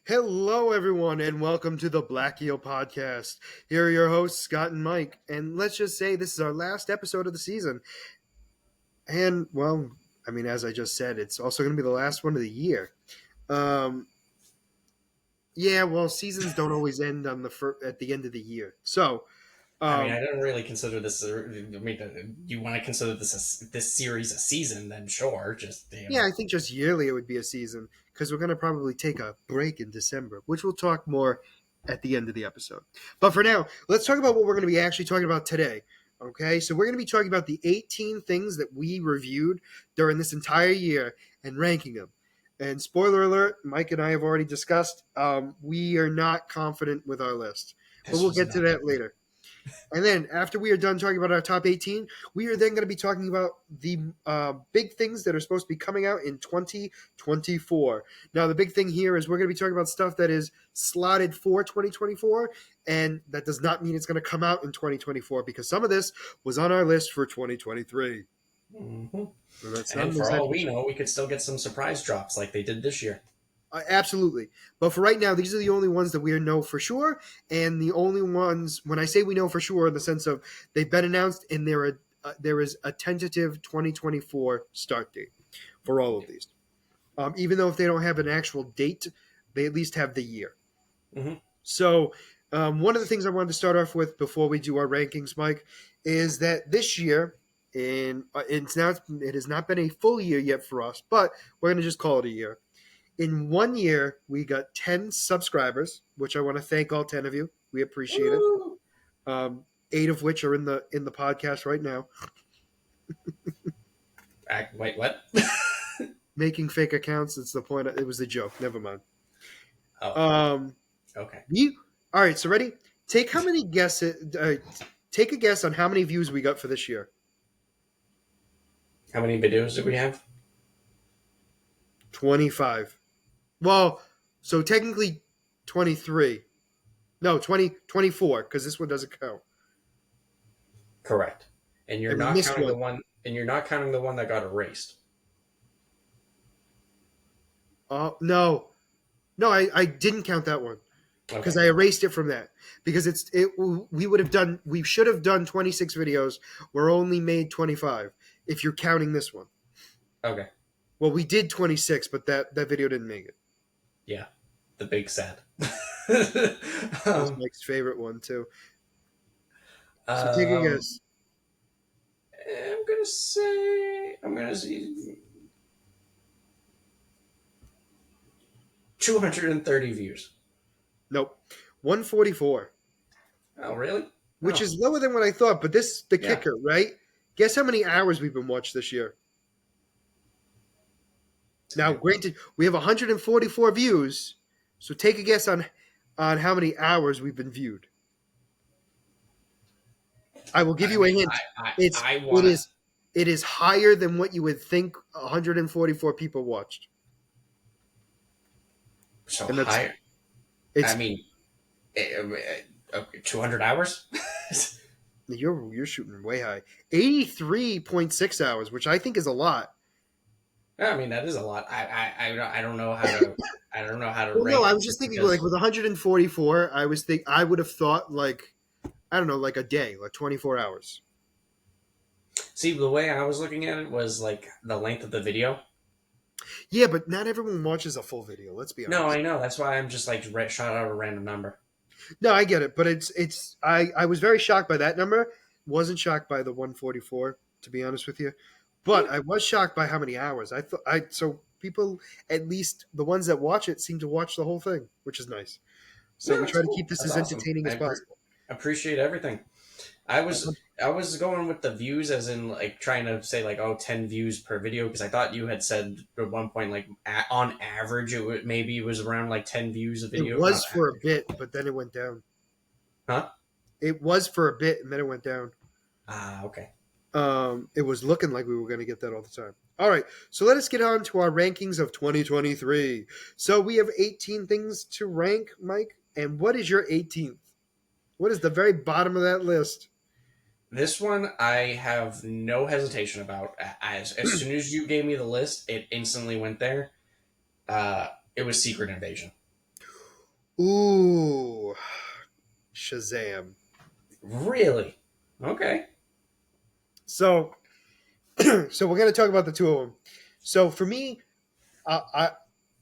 Hello, everyone, and welcome to the Black Eel Podcast. Here are your hosts, Scott and Mike. And let's just say this is our last episode of the season. And, well, as I just said, it's also going to be the last one of the year. Um, yeah, well, seasons don't always end on at the end of the year. So, I don't really consider this. You want to consider this series a season? Then sure, just yeah, I think just yearly it would be a season because we're going to probably take a break in December, which we'll talk more at the end of the episode. But for now, let's talk about what we're going to be actually talking about today. Okay, so we're going to be talking about the 18 things that we reviewed during this entire year and ranking them. And spoiler alert, Mike and I have already discussed, we are not confident with our list, but we'll get to that later. And then after we are done talking about our top 18, we are then going to be talking about the big things that are supposed to be coming out in 2024. Now, the big thing here is we're going to be talking about stuff that is slotted for 2024, and that does not mean it's going to come out in 2024 because some of this was on our list for 2023. Mm-hmm. So that's and for all we know, we could still get some surprise drops like they did this year. Absolutely. But for right now, these are the only ones that we know for sure. And the only ones, when I say we know for sure, in the sense of they've been announced and there is a tentative 2024 start date for all of these. Even though if they don't have an actual date, they at least have the year. Mm-hmm. So one of the things I wanted to start off with before we do our rankings, Mike, is that this year, and it has not been a full year yet for us, but we're going to just call it a year. In 1 year, we got 10 subscribers, which I want to thank all 10 of you. We appreciate it. 8 of which are in the podcast right now. Wait, what? Making fake accounts. It's the point. It was a joke. Never mind. Oh. Okay. All right. So ready? Take a guess on how many views we got for this year. How many videos do we have? 25. Well, so technically 23. No, 24, because this one doesn't count. Correct. And you're not counting the one. And you're not counting the one that got erased. No, I didn't count that one because I erased it from that because we should have done 26 videos. We're only made 25 if you're counting this one. Okay. Well, we did 26, but that video didn't make it. Yeah, the big sad. That was Mike's favorite one too. So take a guess. I'm gonna say 230 views. Nope, 144. Oh, really? Which is lower than what I thought, but kicker, right? Guess how many hours we've been watched this year? Now, granted, we have 144 views, so take a guess on how many hours we've been viewed. I will give you a hint. It is higher than what you would think 144 people watched. So higher. 200 hours. You're shooting way high. 83.6 hours, which I think is a lot. I mean, that is a lot. I don't know how to. I don't know how to. Well, no, I was just thinking like with 144. I would have thought like, I don't know, like a day, like 24 hours. See, the way I was looking at it was like the length of the video. Yeah, but not everyone watches a full video. Let's be honest. No, I know. That's why I'm just like shot out a random number. No, I get it, but I was very shocked by that number. Wasn't shocked by the 144, to be honest with you, but I was shocked by how many hours. So people, at least the ones that watch it, seem to watch the whole thing, which is nice. So we try to keep this as entertaining as possible. Appreciate everything. I was going with the views as in like trying to say like 10 views per video because I thought you had said at one point like on average maybe it was around like 10 views a video. It was for a bit, but then it went down. Huh? It was for a bit and then it went down. Okay. It was looking like we were going to get that all the time. All right, so let us get on to our rankings of 2023. So we have 18 things to rank, Mike. And what is your 18th? What is the very bottom of that list? This one I have no hesitation about. As soon as you gave me the list, it instantly went there. It was Secret Invasion. Ooh, Shazam. Really? Okay. So, so we're gonna talk about the two of them. So for me, I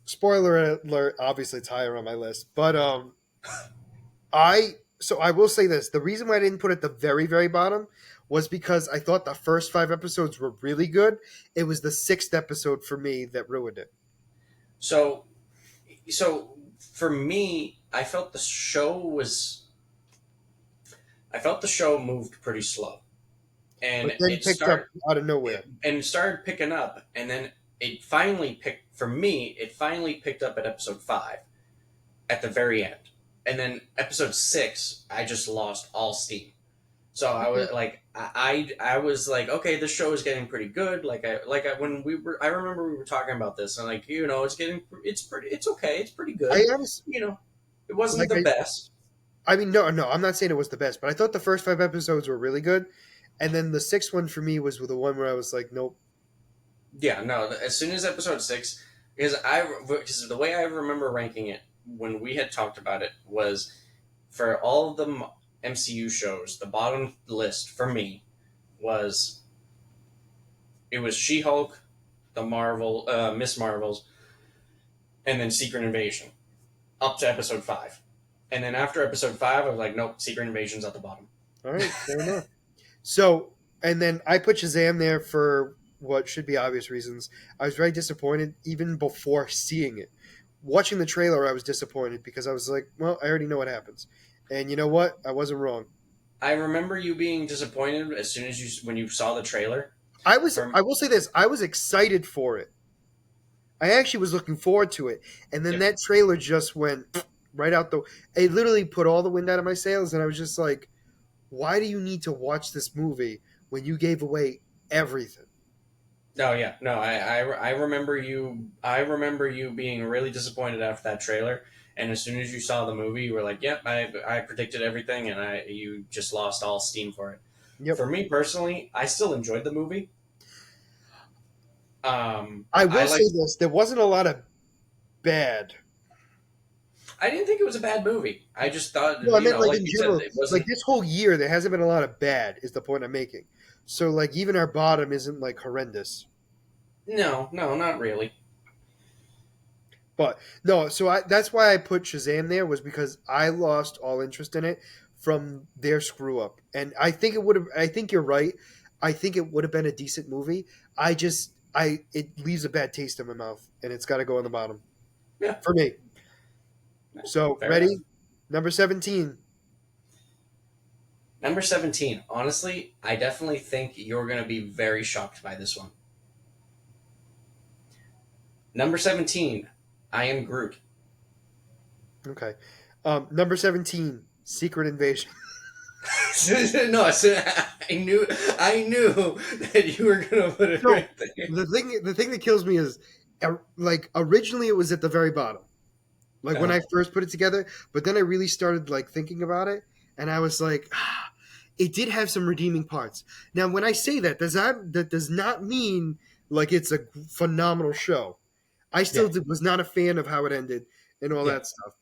spoiler alert. Obviously, it's higher on my list, but I will say this: the reason why I didn't put it at the very very bottom was because I thought the first five episodes were really good. It was the sixth episode for me that ruined it. So, so for me, I felt the show moved pretty slow, But and then picked up out of nowhere. it started picking up, and then it finally picked for me. It finally picked up at episode 5 at the very end, and then episode 6, I just lost all steam. So I was Okay. like, I was like, okay, this show is getting pretty good. When we were, I remember we were talking about this, and like, it's okay, it's pretty I good. honestly You know, it wasn't like the best. I mean, no, I'm not saying it was the best, but I thought the first five episodes were really good, and then the sixth one for me was the one where I was like, nope. Yeah, no. As soon as episode 6, because the way I remember ranking it when we had talked about it was for all of the MCU shows, the bottom list for me was it was She Hulk, the Miss Marvels, and then Secret Invasion up to episode 5. And then after episode 5, I was like, nope, Secret Invasion's at the bottom. All right, fair enough. So, and then I put Shazam there for what should be obvious reasons. I was very disappointed even before seeing it. Watching the trailer, I was disappointed because I was like, well, I already know what happens. And you know what? I wasn't wrong. I remember you being disappointed as soon as when you saw the trailer. From I will say this, I was excited for it. I actually was looking forward to it. And then Yep. that trailer just went right out the it literally put all the wind out of my sails and I was just like, why do you need to watch this movie when you gave away everything? No, yeah, no. I remember you. I remember you being really disappointed after that trailer, and as soon as you saw the movie, you were like, "Yep, I predicted everything," and you just lost all steam for it. Yep. For me personally, I still enjoyed the movie. I I will say like. this: there wasn't a lot of bad. I didn't think it was a bad movie. I just thought, No, I meant like like in you said, general. it Like wasn't. this whole year, there hasn't been a lot of bad. Is the point I'm making? So like even our bottom isn't like horrendous. No, no, not really. But no, so that's why I put Shazam there was because I lost all interest in it from their screw up, and I think it would have. I think you're right. I think it would have been a decent movie. I it leaves a bad taste in my mouth, and it's got to go on the bottom Yeah, for me. So fair enough. ready, number 17. Number 17. Honestly, I definitely think you're going to be very shocked by this one. Number 17. I am Groot. Okay, number 17, Secret Invasion. No, I knew that you were gonna put it So right there. the thing that kills me is, like originally it was at the very bottom. Like when Uh, I first put it together, but then I really started like thinking about it, and I was like, it did have some redeeming parts. Now, when I say that, that does not mean like it's a phenomenal show. I yeah, still was not a fan of how it ended and all yeah, that stuff.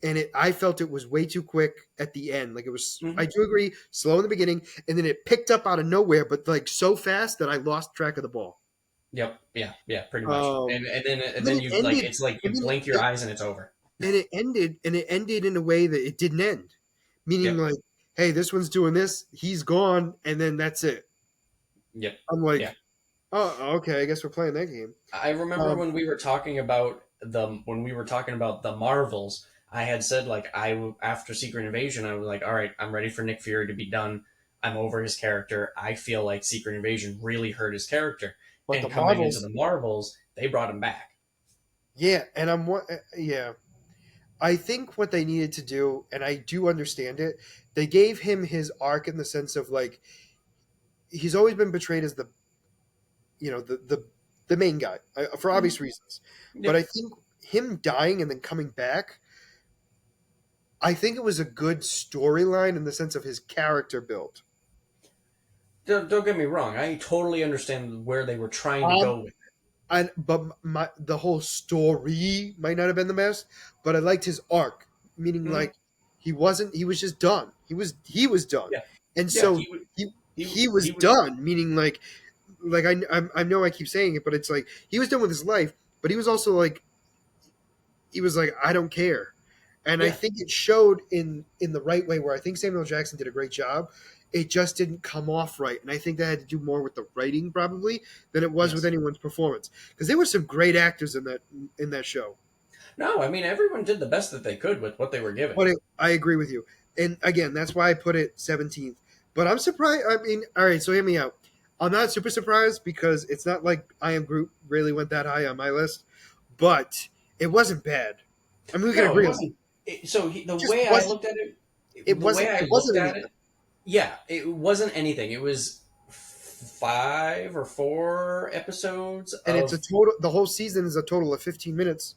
And I felt it was way too quick at the end. Like it was, hmm I do agree, slow in the beginning, and then it picked up out of nowhere, but like so fast that I lost track of the ball. yep, yeah, yeah, pretty much. Um, And then then it you like ended, it's like and you then blink your eyes and it's over. and it ended in a way that it didn't end, meaning Yep, like, hey, this one's doing this, he's gone, and then that's it. yep, I'm yeah. like, oh, okay, I guess we're playing that game. I remember Um, when we were talking about the Marvels. I had said like after Secret Invasion, I was like, all right, I'm ready for Nick Fury to be done. I'm over his character. I feel like Secret Invasion really hurt his character, but the and coming into Marvels, the Marvels, they brought him back. yeah, and yeah. I think what they needed to do, and I do understand it, they gave him his arc in the sense of like he's always been portrayed as the the main guy for Mhm. obvious reasons. But I Yep. think him dying and then coming back, I think it was a good storyline in the sense of his character build. Don't get me wrong. I totally understand where they were trying to Um, go with it. but the whole story might not have been the best, but I liked his arc. meaning Mhm. like he wasn't. He was just done. He was done, Yeah, and yeah. so He would. he was He would. done, meaning like I know I keep saying it, but it's like he was done with his life, but he was also like he was like I don't care, and I Yeah. think it showed in the right way where I think Samuel Jackson did a great job. It just didn't come off right, and I think that had to do more with the writing probably than it was with Yes. anyone's performance because there were some great actors in that show. No, I mean everyone did the best that they could with what they were given. I agree with you, and again, that's why I put it 17th. But I'm surprised. I mean, all right, so hear me out. I'm not super surprised because it's not like I Am Groot really went that high on my list, but it wasn't bad. I mean, we can No, it agree on that. wasn't. The It just way I wasn't. looked at it, It the way wasn't. I It looked wasn't at anything. it, yeah, it wasn't anything. It was 5 or 4 episodes And it's a of total. The whole season is a total of 15 minutes.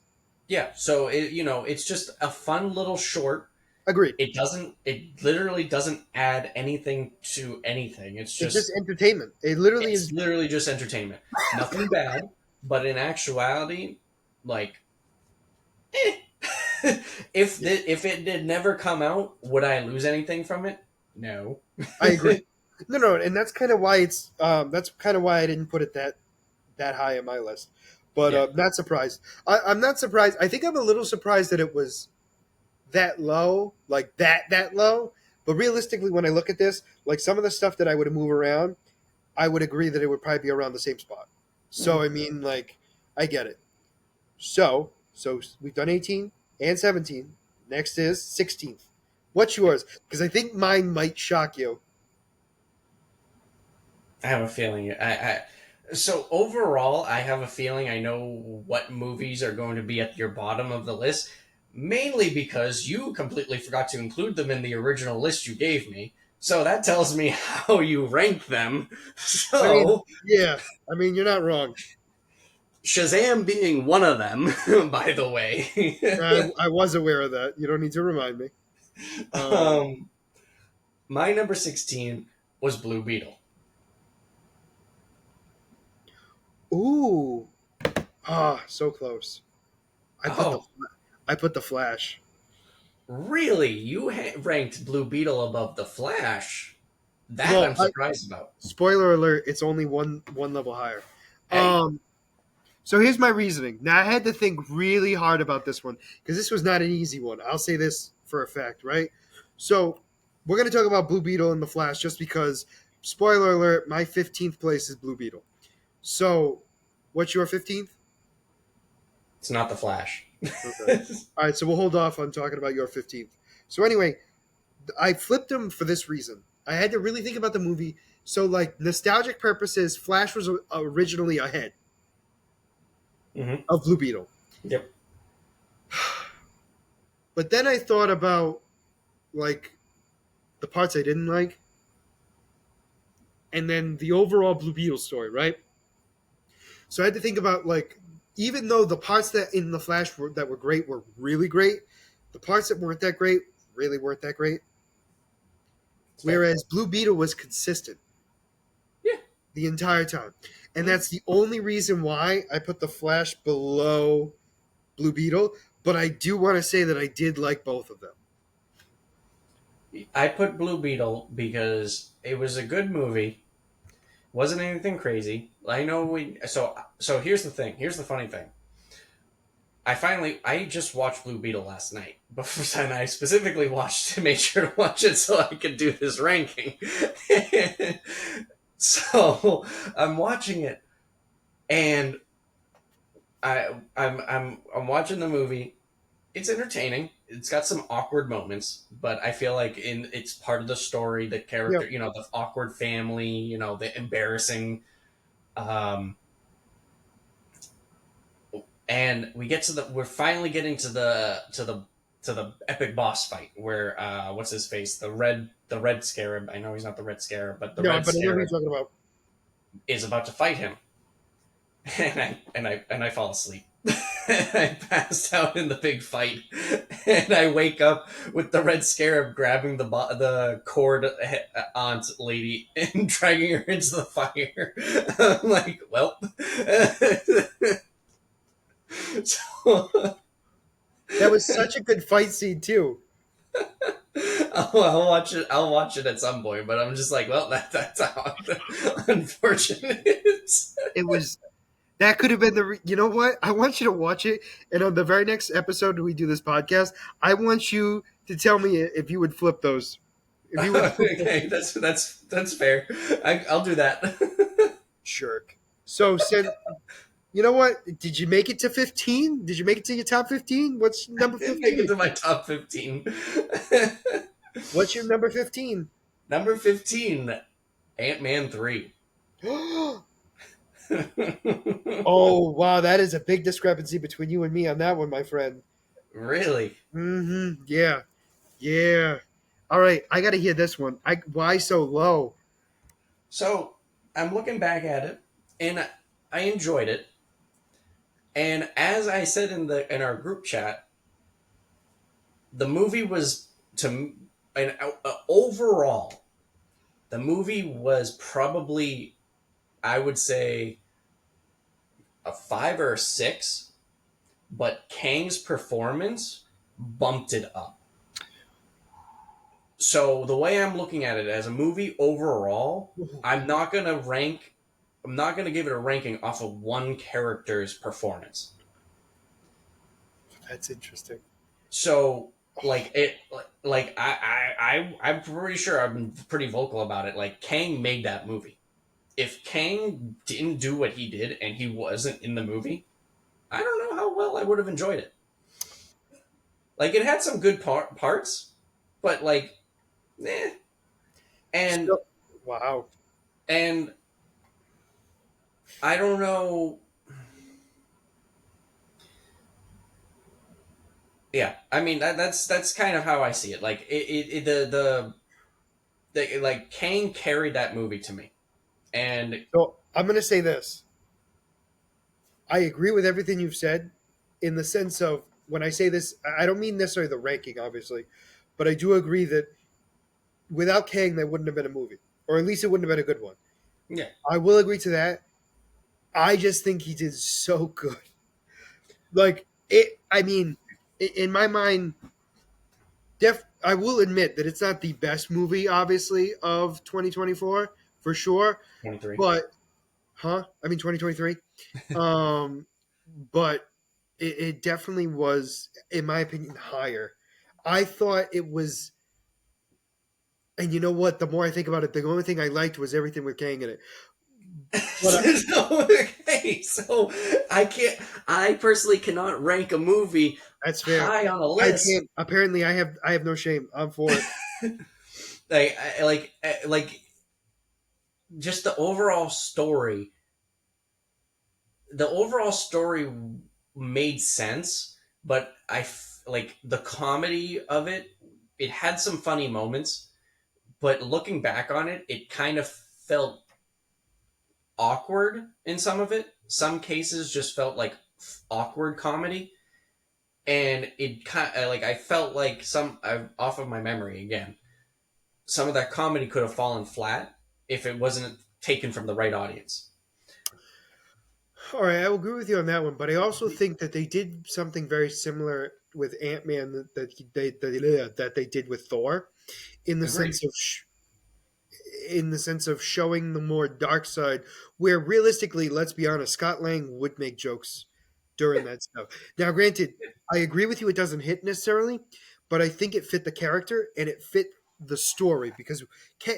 yeah. So it's just a fun little short. Agreed. It literally doesn't add anything to anything. It's just entertainment. It literally It's is. literally just entertainment. Nothing bad, but in actuality, like, eh. Yeah, If it did never come out, would I lose anything from it? No. I agree. No, no, and that's kind of why it's. That's kind of why I didn't put it that high on my list. But Yeah. not surprised. I'm not surprised. I think I'm a little surprised that it was that low, like that low. But realistically, when I look at this, like some of the stuff that I would move around, I would agree that it would probably be around the same spot. So Mhm. I mean, like, I get it. So we've done 18 and 17. Next is 16th. What's Yeah. yours? Because I think mine might shock you. I have a feeling. So overall, I have a feeling I know what movies are going to be at your bottom of the list, mainly because you completely forgot to include them in the original list you gave me. So that tells me how you rank them. I mean, So yeah. I mean, you're not wrong. Shazam being one of them, by the way. I was aware of that. You don't need to remind me. Um, um, my number 16 was Blue Beetle. ooh, so close. I put the Oh, I put the Flash. really? You ranked Blue Beetle above the Flash? That Well, I'm surprised about. spoiler alert, it's only one level higher. Hey, Um, so here's my reasoning. Now I had to think really hard about this one because this was not an easy one. I'll say this for a fact, right? So we're gonna talk about Blue Beetle and the Flash just because. Spoiler alert: my 15th place is Blue Beetle. So, what's your 15th? it's not the Flash. Okay. All right, so we'll hold off on talking about your 15th. So anyway, I flipped them for this reason. I had to really think about the movie. So, like nostalgic purposes, Flash was originally ahead Hmm. of Blue Beetle. Yep. But then I thought about like the parts I didn't like, and then the overall Blue Beetle story, right? So I had to think about like even though the parts that in the Flash that were great were really great, the parts that weren't that great really weren't that great. It's fair. Whereas Blue Beetle was consistent Yeah. the entire time. And Mhm. that's the only reason why I put the Flash below Blue Beetle. But I do want to say that I did like both of them. I put Blue Beetle because it was a good movie. Wasn't anything crazy. I know we. So here's the thing. Here's the funny thing. I just watched Blue Beetle last night, and I specifically made sure to watch it so I could do this ranking. So I'm watching it, and I'm watching the movie. It's entertaining. It's got some awkward moments, but I feel like it's part of the story. The Yeah, character, the awkward family, the embarrassing. Um, and we're finally getting to the epic boss fight where what's his face, the red scarab. I know he's not the red scarab, but the no, red but I know who you're scarab talking about. is about to fight him, and I fall asleep. I passed out in the big fight, and I wake up with the red scarab grabbing the cord aunt lady and dragging her into the fire. I'm like, well, so That was such a good fight scene too. I'll watch it. I'll watch it at some point, but I'm just like, well, that's how unfortunate. It was that could have been you know what? I want you to watch it, and on the very next episode we do this podcast, I want you to tell me if you would flip those. If you would flip those Okay, that's fair. I'll do that. shirk. So, since you know what? Did you make it to 15? Did you make it to your top 15? What's I number did make it 15? to my top 15. What's your number 15? Number 15, Ant Man 3. Oh, wow. That is a big discrepancy between you and me on that one, my friend. Really? Yeah. Yeah. All right. I got to hear this one. Why so low? So I'm looking back at it, and I enjoyed it. And as I said in our group chat, the movie was to and overall, the movie was probably, I would say, a 5 or 6, but Kang's performance bumped it up. So the way I'm looking at it as a movie overall, I'm not gonna rank. I'm not gonna give it a ranking off of one character's performance. That's interesting. So like it, like I'm pretty sure I've been pretty vocal about it. Like Kang made that movie. If Kang didn't do what he did and he wasn't in the movie, I don't know how well I would have enjoyed it. Like it had some good parts, but like, eh. And So, wow. and I don't know. Yeah, I mean that's kind of how I see it. Like like Kang carried that movie to me, and So, I'm going to say this. I agree with everything you've said in the sense of when I say this, I don't mean necessarily the ranking, obviously, but I do agree that without Kang, there wouldn't have been a movie, or at least it wouldn't have been a good one. yeah, I will agree to that. I just think he did so good. Like it. I mean, in my mind, I will admit that it's not the best movie, obviously, of 2024 for sure. 23. But, huh? I mean, 2023. Um, but it definitely was, in my opinion, higher. I thought it was, and you know what? The more I think about it, the only thing I liked was everything with Kang in it. But So, okay, so I can't. I personally cannot rank a movie that's fair. high on a I list. can't. Apparently, I have no shame. I'm for it. Like just the overall story made sense, but like the comedy of it. It had some funny moments, but looking back on it, it kind of felt awkward in some of it. Some cases just felt like awkward comedy, and it kind of like I felt like off of my memory again. Some of that comedy could have fallen flat if it wasn't taken from the right audience. All right, I will agree with you on that one, but I also think that they did something very similar with Ant Man that they did with Thor, in the Agreed. sense of showing the more dark side, where realistically, let's be honest, Scott Lang would make jokes during that stuff. Now, granted, I agree with you; it doesn't hit necessarily, but I think it fit the character and it fit the story because,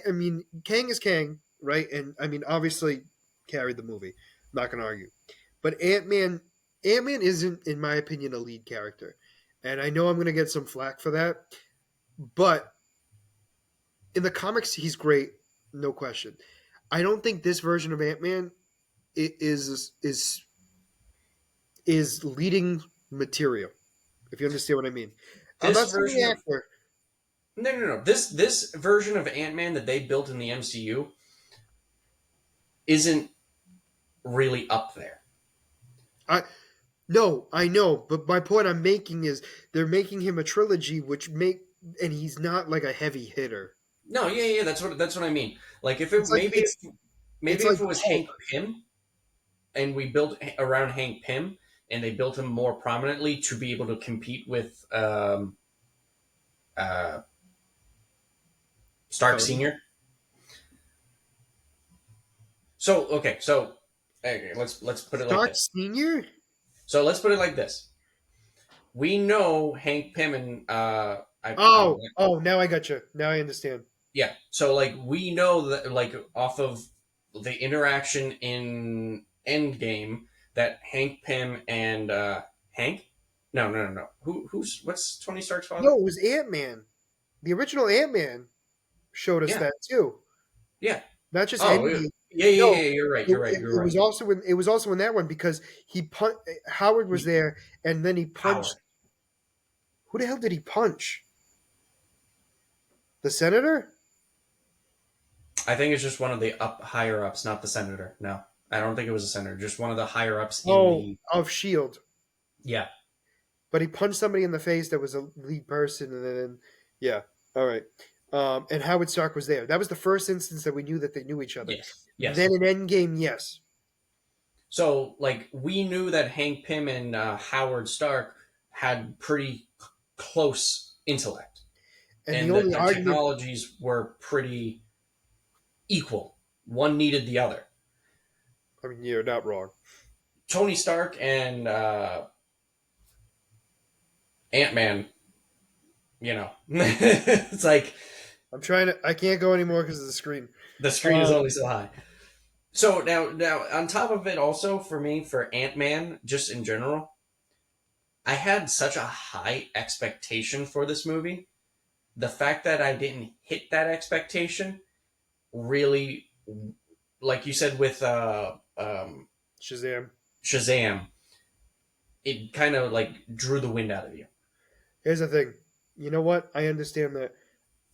I mean, Kang is Kang, right? And I mean, obviously, carried the movie. Not going to argue. But Ant Man isn't, in my opinion, a lead character, and I know I'm going to get some flack for that. But in the comics, he's great, no question. I don't think this version of Ant Man is leading material. If you understand what I mean, I'm This not saying the version of actor. no. This version of Ant Man that they built in the MCU isn't really up there. I No, I know, but my point I'm making is they're making him a trilogy, and he's not like a heavy hitter. No, yeah. That's what I mean. Like if It's it like it's maybe like if it was Hulk. Hank Pym and we built around Hank Pym and they built him more prominently to be able to compete with uh, Stark Tony Senior. So okay, so okay, let's put it like Stark this. Senior. So let's put it like this. We know Hank Pym and Oh, now I got you. Now I understand. yeah. So like we know that like off of the interaction in Endgame that Hank Pym and Hank. No. Who's what's Tony Stark's father? No, it was Ant Man. The original Ant Man showed us Yeah, that too. yeah. Not just Oh, Endgame. yeah. No, You're right. it, You're right. it, You're it right. was also in that one because Howard was there, and then he Howard. punched. Who the hell did he punch? The senator? I think it's just one of the higher ups, not the senator. No, I don't think it was a senator. Just one of the higher ups in Oh, the. of Shield. Yeah. But he punched somebody in the face that was a lead person, and then yeah, all right. And Howard Stark was there. That was the first instance that we knew that they knew each other. Yes. Then Yes. in Endgame, yes, So like we knew that Hank Pym and Howard Stark had pretty close intellect, and the and that only their argument, technologies were pretty equal. One needed the other. I mean, you're not wrong. Tony Stark and Ant Man. It's like I'm trying to. I can't go anymore because of the screen. the screen is Um, only so high. So now on top of it, also for me, for Ant Man, just in general, I had such a high expectation for this movie. The fact that I didn't hit that expectation really, like you said with Shazam. Shazam, it kind of like drew the wind out of you. Here's the thing. You know what? I understand that.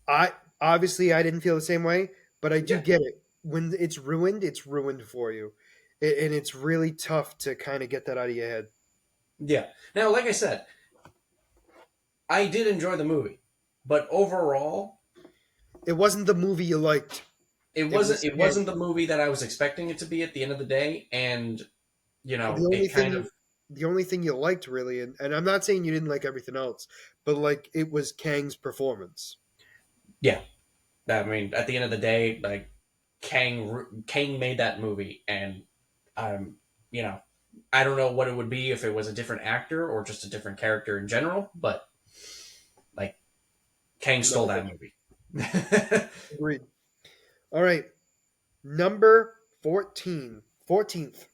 I obviously I didn't feel the same way, but I do Yeah, get it. When it's ruined for you, and it's really tough to kind of get that out of your head. yeah. Now, like I said, I did enjoy the movie, but overall, It wasn't the movie you liked. it It wasn't was it wasn't the movie that I was expecting it to be at the end of the day, and the only it kind thing of the only thing you liked really, and I'm not saying you didn't like everything else, but like it was Kang's performance. yeah. I mean, at the end of the day, like Kang made that movie, and um, you know, I don't know what it would be if it was a different actor or just a different character in general, but like Kang No, stole that movie. agreed. All right, number 14, 14th.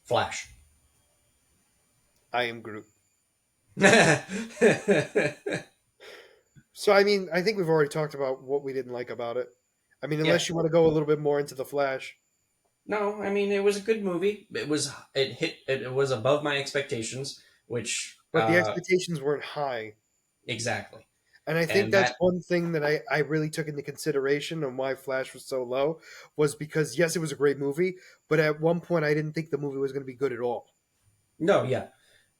Flash. I am Groot. No, So I mean, I think we've already talked about what we didn't like about it. I mean, yeah. unless you want to go a little bit more into the Flash. No, I mean it was a good movie. It was above my expectations, which But the expectations weren't high. exactly. And I think And that's that one thing that I really took into consideration on why Flash was so low was because, yes, it was a great movie, but at one point I didn't think the movie was going to be good at all. no, yeah.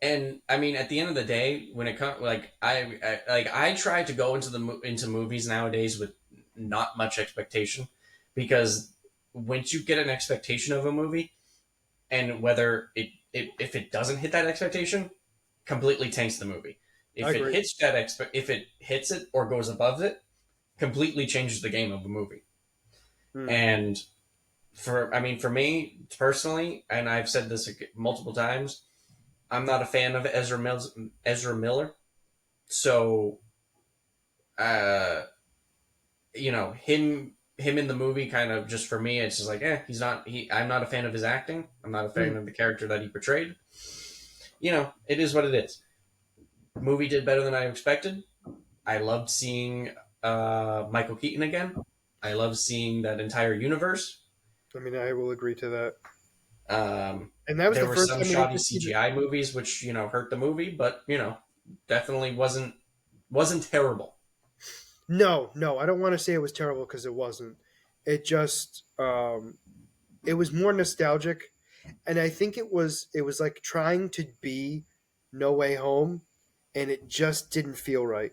And I mean, at the end of the day, when it comes, like I try to go into movies nowadays with not much expectation, because once you get an expectation of a movie, and whether if it doesn't hit that expectation, completely tanks the movie. I agree. If it hits it or goes above it, completely changes the game of the movie. Hmm. And for me personally, and I've said this multiple times, I'm not a fan of Ezra Miller. So, uh, him in the movie kind of just for me, it's just like, he's not he. I'm not a fan of his acting. I'm not a Hmm. fan of the character that he portrayed. It is what it is. Movie did better than I expected. I loved seeing Michael Keaton again. I love seeing that entire universe. I mean, I will agree to that. Um, And that was there the were first some time we get shoddy to see the. CGI movies which hurt the movie, but definitely wasn't terrible. No, no, I don't want to say it was terrible because it wasn't. It just, it was more nostalgic. And I think it was like trying to be No Way Home, and it just didn't feel right.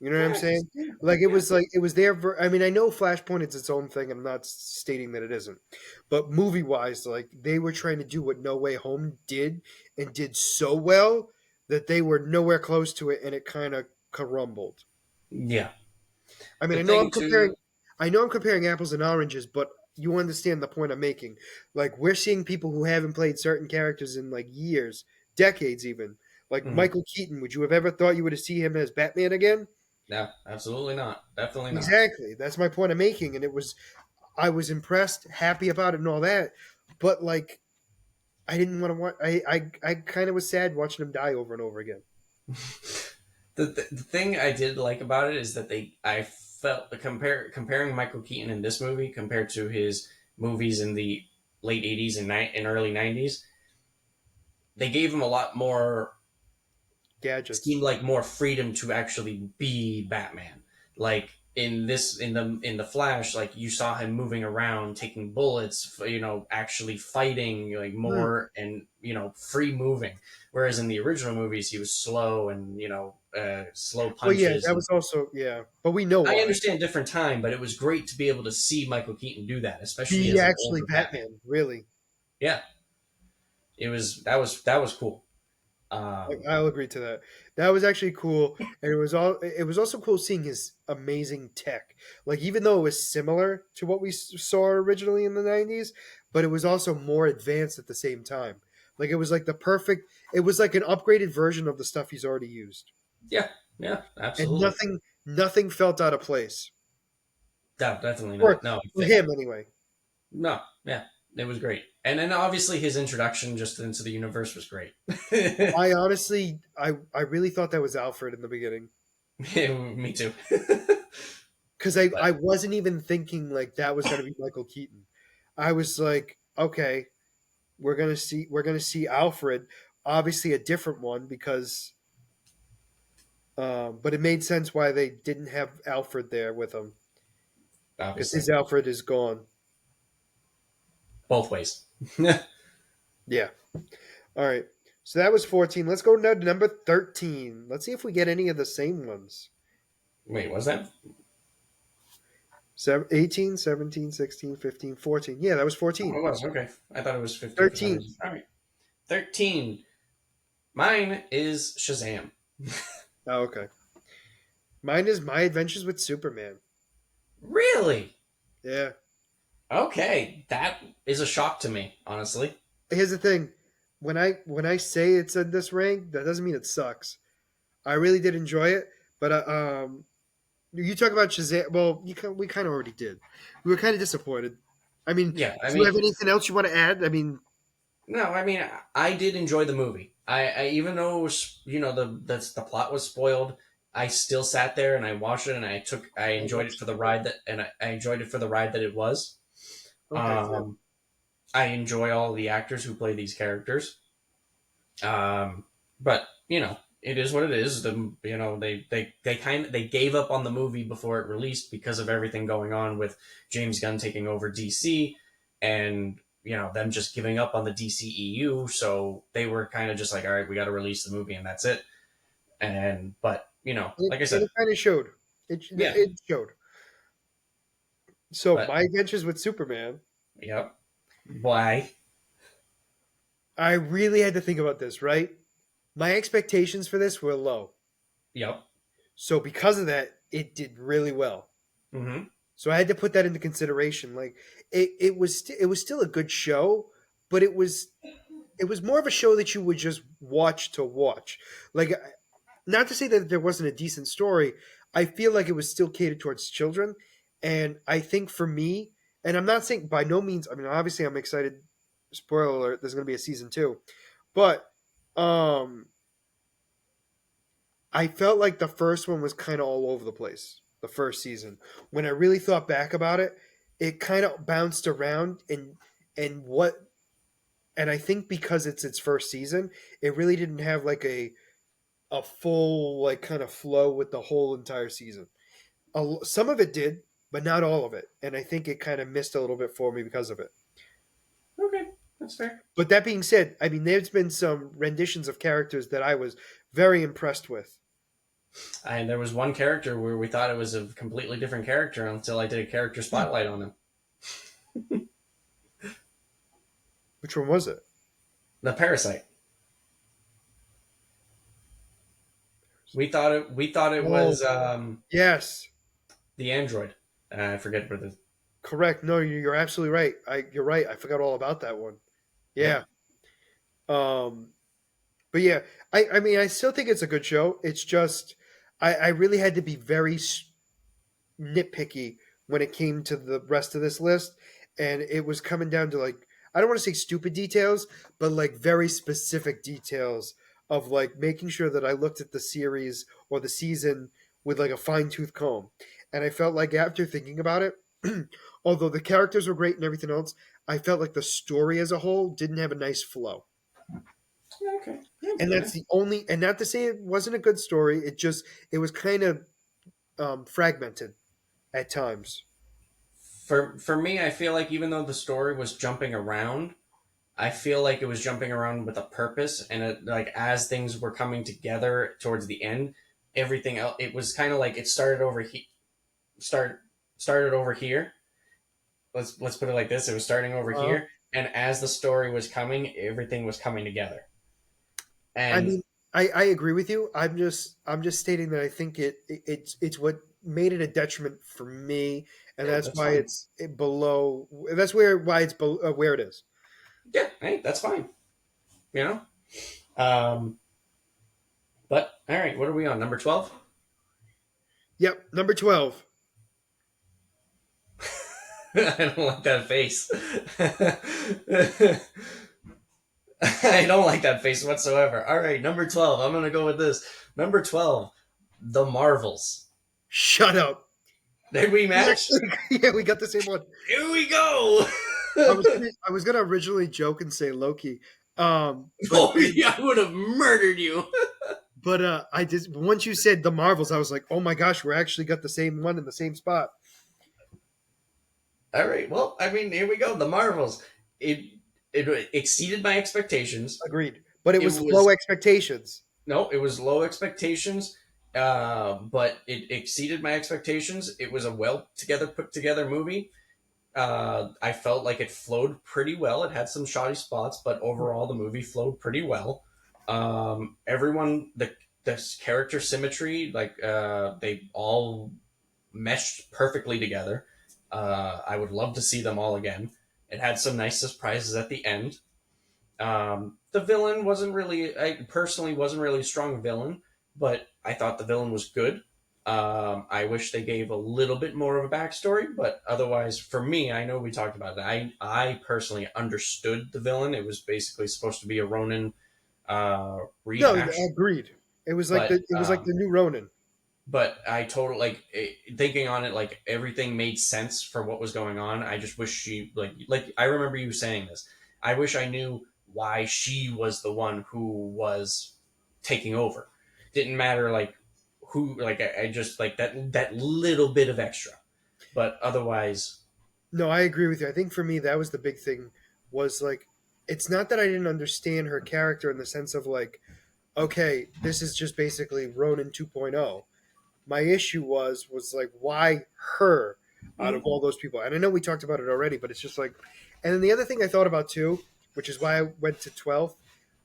You know what I'm I can saying? see it. Like Yeah. it was there. I mean, I know Flashpoint is its own thing, and I'm not stating that it isn't. But movie wise, like they were trying to do what No Way Home did, and did so well that they were nowhere close to it, and it kind of crumbled. Yeah. I mean, The thing too. I know I'm comparing apples and oranges, but you understand the point I'm making. Like we're seeing people who haven't played certain characters in like years, decades even. Like Mhm. Michael Keaton, would you have ever thought you would have seen him as Batman again? No, absolutely not. Definitely not. Exactly. That's my point I'm making, and it was I was impressed, happy about it, and all that. But like, I didn't want to watch. I kind of was sad watching him die over and over again. The thing I did like about it is that I felt comparing Michael Keaton in this movie compared to his movies in the late '80s and early '90s, they gave him a lot more, seemed Gadgets. like more freedom to actually be Batman. Like in the Flash, like you saw him moving around, taking bullets, actually fighting like Hmm. more and free moving. Whereas in the original movies, he was slow and slow Well, yeah, punches. that And was also yeah, but we know I why. understand different time, but it was great to be able to see Michael Keaton do that, especially Be as an actually older Batman. Batman, really. Yeah, that was cool. I'll agree to that. That was actually cool, and it was also cool seeing his amazing tech. Like even though it was similar to what we saw originally in the '90s, but it was also more advanced at the same time. Like it was like the perfect. It was like an upgraded version of the stuff he's already used, Yeah, yeah, and absolutely. nothing felt out of place, No, definitely or not. No, it for fit. him anyway. No, yeah, it was great. And then obviously his introduction just into the universe was great. Me I honestly, I really thought that was Alfred in the beginning too. because But I wasn't even thinking like that was going to be Michael Keaton. I was like, okay, we're gonna see Alfred, obviously a different one because, but it made sense why they didn't have Alfred there with him because obviously, his Alfred is gone. both ways. Yeah. All right. So that was 14. Let's go now to number 13. Let's see if we get any of the same ones. Wait, was that? 18, 17, 16, 15, 14. Yeah, that was Oh, 14. it was okay. I thought it was 15 for some 13. reason. All right, 13. Mine is Shazam. Oh, okay. Mine is My Adventures with Superman. Really? Yeah. Okay, that is a shock to me, honestly. Here's the thing. When I say it's in this rank, that doesn't mean it sucks. I really did enjoy it, but you talk about Shazam. Well, we kind of already did. We were kind of disappointed. I mean, Yeah, I do you have mean, anything else you want to add? I mean, no, I mean, I did enjoy the movie. I even though it was, the plot was spoiled, I still sat there and I watched it and I I enjoyed it watched for it the again. ride I enjoyed it for the ride that it was. Okay, good. Um, I enjoy all the actors who play these characters. But it is what it is. They gave up on the movie before it released because of everything going on with James Gunn taking over DC and them just giving up on the DCEU. So they were kind of just like, all right, we got to release the movie and that's it. And but like I And said, it kind of showed. yeah, It showed. So, but My Adventures with Superman. yep. Why? I really had to think about this. Right, my expectations for this were low. Yep. So because of that, it did really well. Mm-hmm. So I had to put that into consideration. Like it was still a good show, but it was more of a show that you would just watch to watch. Like not to say that there wasn't a decent story. I feel like it was still catered towards children, and I think for me, and I'm not saying by no means. I mean, obviously, I'm excited. Spoiler alert: there's going to be a season two, but um, I felt like the first one was kind of all over the place. The first season, when I really thought back about it, it kind of bounced around and what and I think because it's its first season, it really didn't have like a full like kind of flow with the whole entire season. Some of it did, but not all of it, and I think it kind of missed a little bit for me because of it. Okay, that's fair. But that being said, I mean, there's been some renditions of characters that I was very impressed with. And there was one character where we thought it was a completely different character until I did a character Hmm. spotlight on him. Which one was it? The parasite. We thought it Oh, was yes, the android. I forget what the correct. No, you're absolutely right. You're right. I forgot all about that one. yep. Yeah. Um, but yeah, I mean, I still think it's a good show. It's just, I really had to be very nitpicky when it came to the rest of this list, and it was coming down to like, I don't want to say stupid details, but like very specific details of like making sure that I looked at the series or the season with like a fine tooth comb. And I felt like after thinking about it, although the characters were great and everything else, I felt like the story as a whole didn't have a nice flow. Yeah, okay. Yeah, And that's yeah. the only, and not to say it wasn't a good story, it was kind of fragmented at times. For me, I feel like even though the story was jumping around, I feel like it was jumping around with a purpose, and like as things were coming together towards the end, everything else it was kind of like it start started over here. Let's put it like this: it was starting over Uh, here, and as the story was coming, everything was coming together. I And mean, I agree with you. I'm just stating that I think it's what made it a detriment for me, and yeah, that's that's why fine. it's below. That's why it's where it is. Yeah, hey, that's fine. You know. Um, but all right, what are we on? Number 12. Yep, number 12. I don't like that face. I don't like that face whatsoever. All right, number 12. I'm going to go with this. Number 12, The Marvels. Shut up. Did we We match? actually, yeah, we got the same one. Here we go. I was gonna originally joke and say Loki, but Oh, yeah, I would have murdered you. I just once you said the Marvels, I was like, oh my gosh, we actually got the same one in the same spot. All right, well, I mean, here we go. The Marvels. It it exceeded my expectations. Agreed. But it It was low was expectations. no, it was low expectations, but it exceeded my expectations. It was a well together put together movie. I felt like it flowed pretty well. It had some shoddy spots, but overall the movie flowed pretty well. Everyone, the character symmetry, like they all meshed perfectly together. I would love to see them all again. It had some nice surprises at the end. The villain wasn't really, I personally wasn't really a strong villain, but I thought the villain was good. I wish they gave a little bit more of a backstory, but otherwise, for me, I know we talked about it. I personally understood the villain. It was basically supposed to be a Ronin No, rehash, agreed. but It was like the new Ronin. I totally thinking on it. Like everything made sense for what was going on. I just wish she like I remember you saying this. I wish I knew why she was the one who was taking over. Didn't matter like who like I just like that little bit of extra, but otherwise, No, I agree with you. I think for me that was the big thing was like it's not that I didn't understand her character in the sense of like okay, this is just basically Ronin 2.0. My issue was like why her out of mhm. all those people? And I know we talked about it already, but it's just like and then the other thing I thought about too, which is why I went to 12th,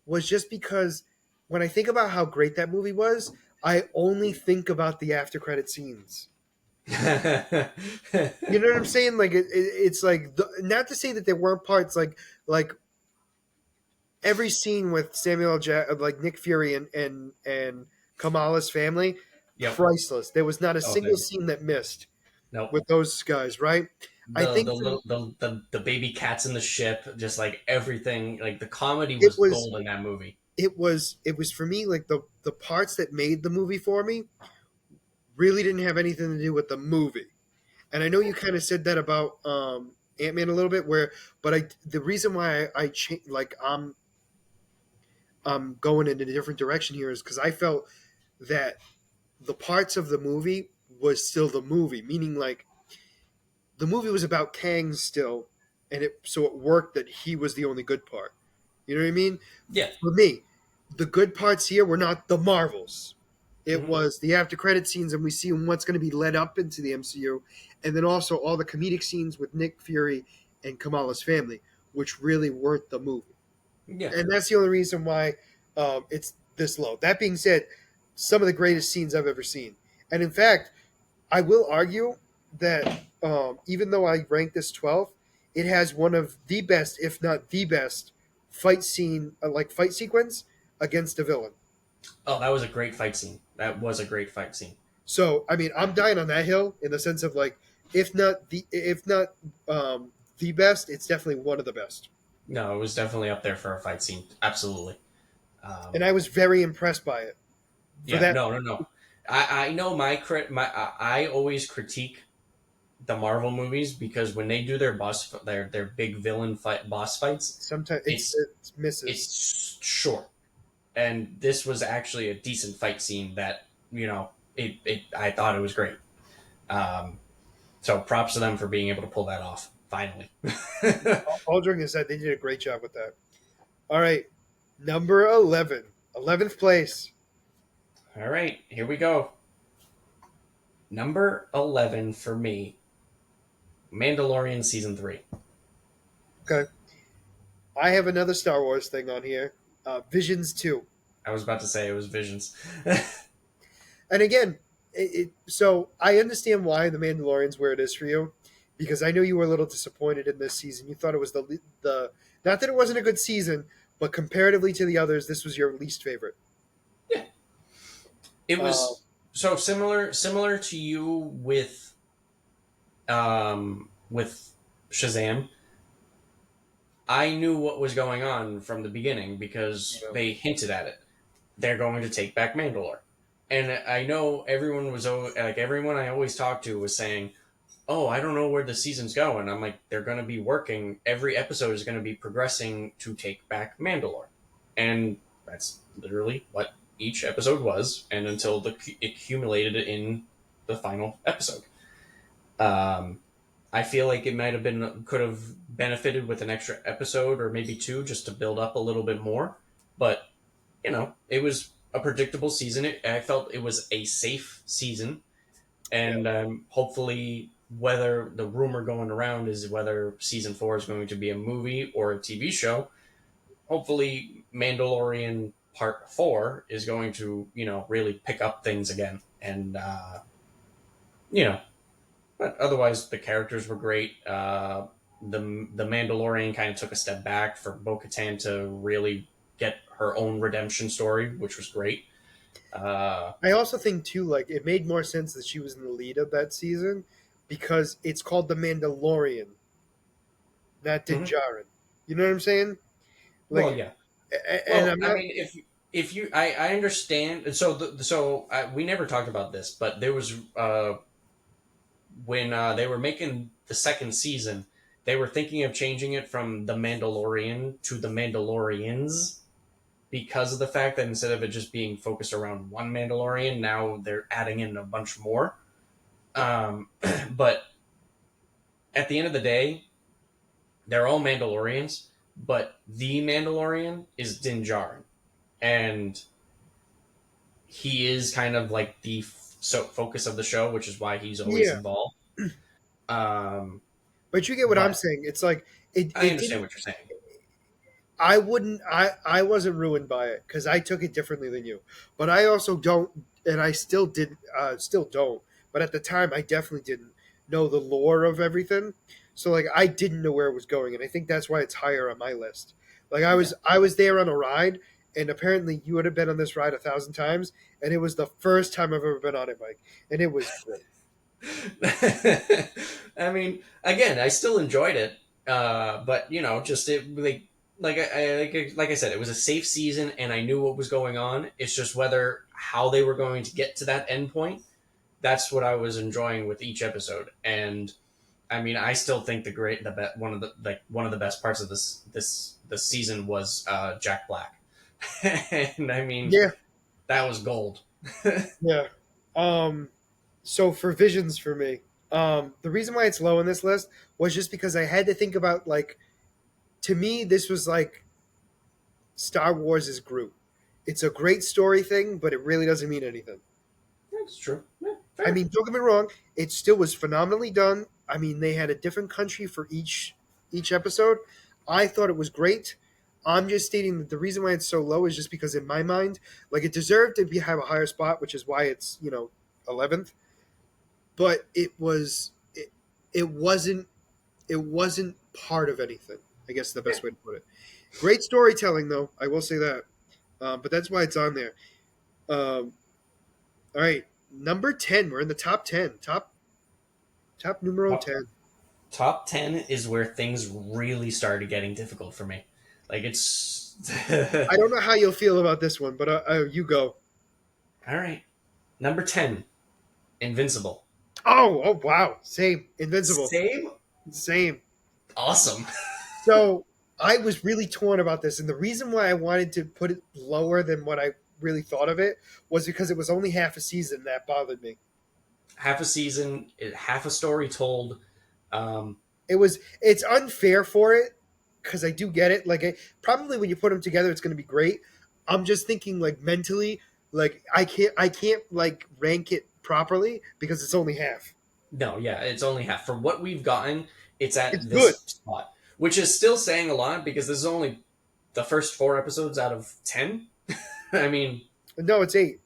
was just because when I think about how great that movie was, I only think about the after credit scenes. You know what I'm saying? Like it's like not to say that there weren't parts like every scene with Samuel L. like Nick Fury and Kamala's family, Yep. priceless. There was not a Oh, single scene that missed nope. with those guys. Right? I The think the little the baby cats in the ship, just like everything, like the comedy it was was gold in that movie. it was for me like the parts that made the movie for me really didn't have anything to do with the movie. And I know you kind of said that about Ant Man a little bit, where but the reason why like I'm going in a different direction here is because I felt that the parts of the movie was still the movie, meaning like the movie was about Kang still, and it worked that he was the only good part. You know what I mean? Yeah. For me, the good parts here were not the Marvels. It Hmm. was the after credit scenes, and we see what's going to be led up into the MCU, and then also all the comedic scenes with Nick Fury and Kamala's family, which really worked the movie. Yeah. And that's the only reason why it's this low. That being said, some of the greatest scenes I've ever seen, and in fact, I will argue that even though I rank this 12th, it has one of the best, if not the best, fight scene, like fight sequence against a villain. Oh, that was a great fight scene. That was a great fight scene. So I mean, I'm dying on that hill in the sense of like, if not the best, it's definitely one of the best. No, it was definitely up there for a fight scene. Absolutely. And Um, I was very impressed by it for yeah. that. No. No. No. I know I always critique the Marvel movies because when they do their big villain fight boss fights, Sometimes it's it misses. it's short. And this was actually a decent fight scene that it I thought it was great. Um, so props to them for being able to pull that off finally. All joking aside, they did a great job with that. All right, number 11, 11th place. All right, here we go. Number 11 for me, Mandalorian season 3. Okay, I have another Star Wars thing on here. Visions 2. I was about to say it was Visions. And again, so I understand why the Mandalorian's where it is for you, because I know you were a little disappointed in this season. You thought it was the not that it wasn't a good season, but comparatively to the others, this was your least favorite. Yeah, it Uh, was so similar to you with Shazam. I knew what was going on from the beginning because you know, they hinted at it. They're going to take back Mandalore. And I know everyone I always talked to was saying, "Oh, I don't know where the season's going." I'm like, "They're going to be working. Every episode is going to be progressing to take back Mandalore," and that's literally what each episode was, and until it accumulated in the final episode. Um, I feel like it might have been could have benefited with an extra episode or maybe two just to build up a little bit more, but it was a predictable season. I felt it was a safe season, yeah, and hopefully, whether the rumor going around is whether season 4 is going to be a movie or a TV show, hopefully, Mandalorian Part 4 is going to really pick up things again, and you know, but otherwise, the characters were great. The Mandalorian kind of took a step back for Bo-Katan to really get her own redemption story, which was great. Uh, I also think too, like it made more sense that she was in the lead of that season because it's called the Mandalorian, not Din mhm. Djarin. You know what I'm saying? Well, Like, yeah. and Well, I'm I not. mean, if you, I understand. So we never talked about this, but there was when they were making the second season, they were thinking of changing it from the Mandalorian to the Mandalorians because of the fact that instead of it just being focused around one Mandalorian, now they're adding in a bunch more. But at the end of the day, they're all Mandalorians, but the Mandalorian is Din Djarin, and he is kind of like the focus of the show, which is why he's always Yeah, involved. Um, but you get what I'm but saying. It's like it. I It understand didn't. what you're saying. I wouldn't. I wasn't ruined by it because I took it differently than you. But I also don't, and I still did. Still don't. But at the time, I definitely didn't know the lore of everything. So like, I didn't know where it was going, and I think that's why it's higher on my list. Like Yeah. I was there on a ride, and apparently you would have been on this ride 1,000 times, and it was the first time I've ever been on it, Mike, and it was great. I mean, again, I still enjoyed it, but just it like I said, it was a safe season, and I knew what was going on. It's just whether how they were going to get to that end point. That's what I was enjoying with each episode, and I mean, I still think one of the best parts of this season was Jack Black, and I mean Yeah, that was gold. yeah. Um, so for visions for me, the reason why it's low on this list was just because I had to think about like to me this was like Star Wars is Groot. It's a great story thing, but it really doesn't mean anything. That's true. Yeah, I fair. mean, don't get me wrong, it still was phenomenally done. I mean, they had a different country for each episode. I thought it was great. I'm just stating that the reason why it's so low is just because in my mind, like it deserved to have a higher spot, which is why it's 11th. But it wasn't it wasn't part of anything. I guess is the Yeah. best way to put it. Great storytelling, though. I will say that. But that's why it's on there. Um, all right, number 10. We're in the top 10. Top numero Top, 10. top 10 is where things really started getting difficult for me. Like, it's. I don't know how you'll feel about this one, but you go. All right. Number 10, Invincible. Oh, wow. Same. Invincible. Same? Same. Awesome. So I was really torn about this, and the reason why I wanted to put it lower than what I really thought of it was because it was only half a season that bothered me. Half a season, half a story told. It's unfair for it because I do get it. Like probably when you put them together, it's going to be great. I'm just thinking like mentally, like I can't like rank it properly because it's only half. No, yeah, it's only half. For what we've gotten, it's It's at good. this spot, which is still saying a lot because this is only the first 4 episodes out of 10. I mean, No, it's 8.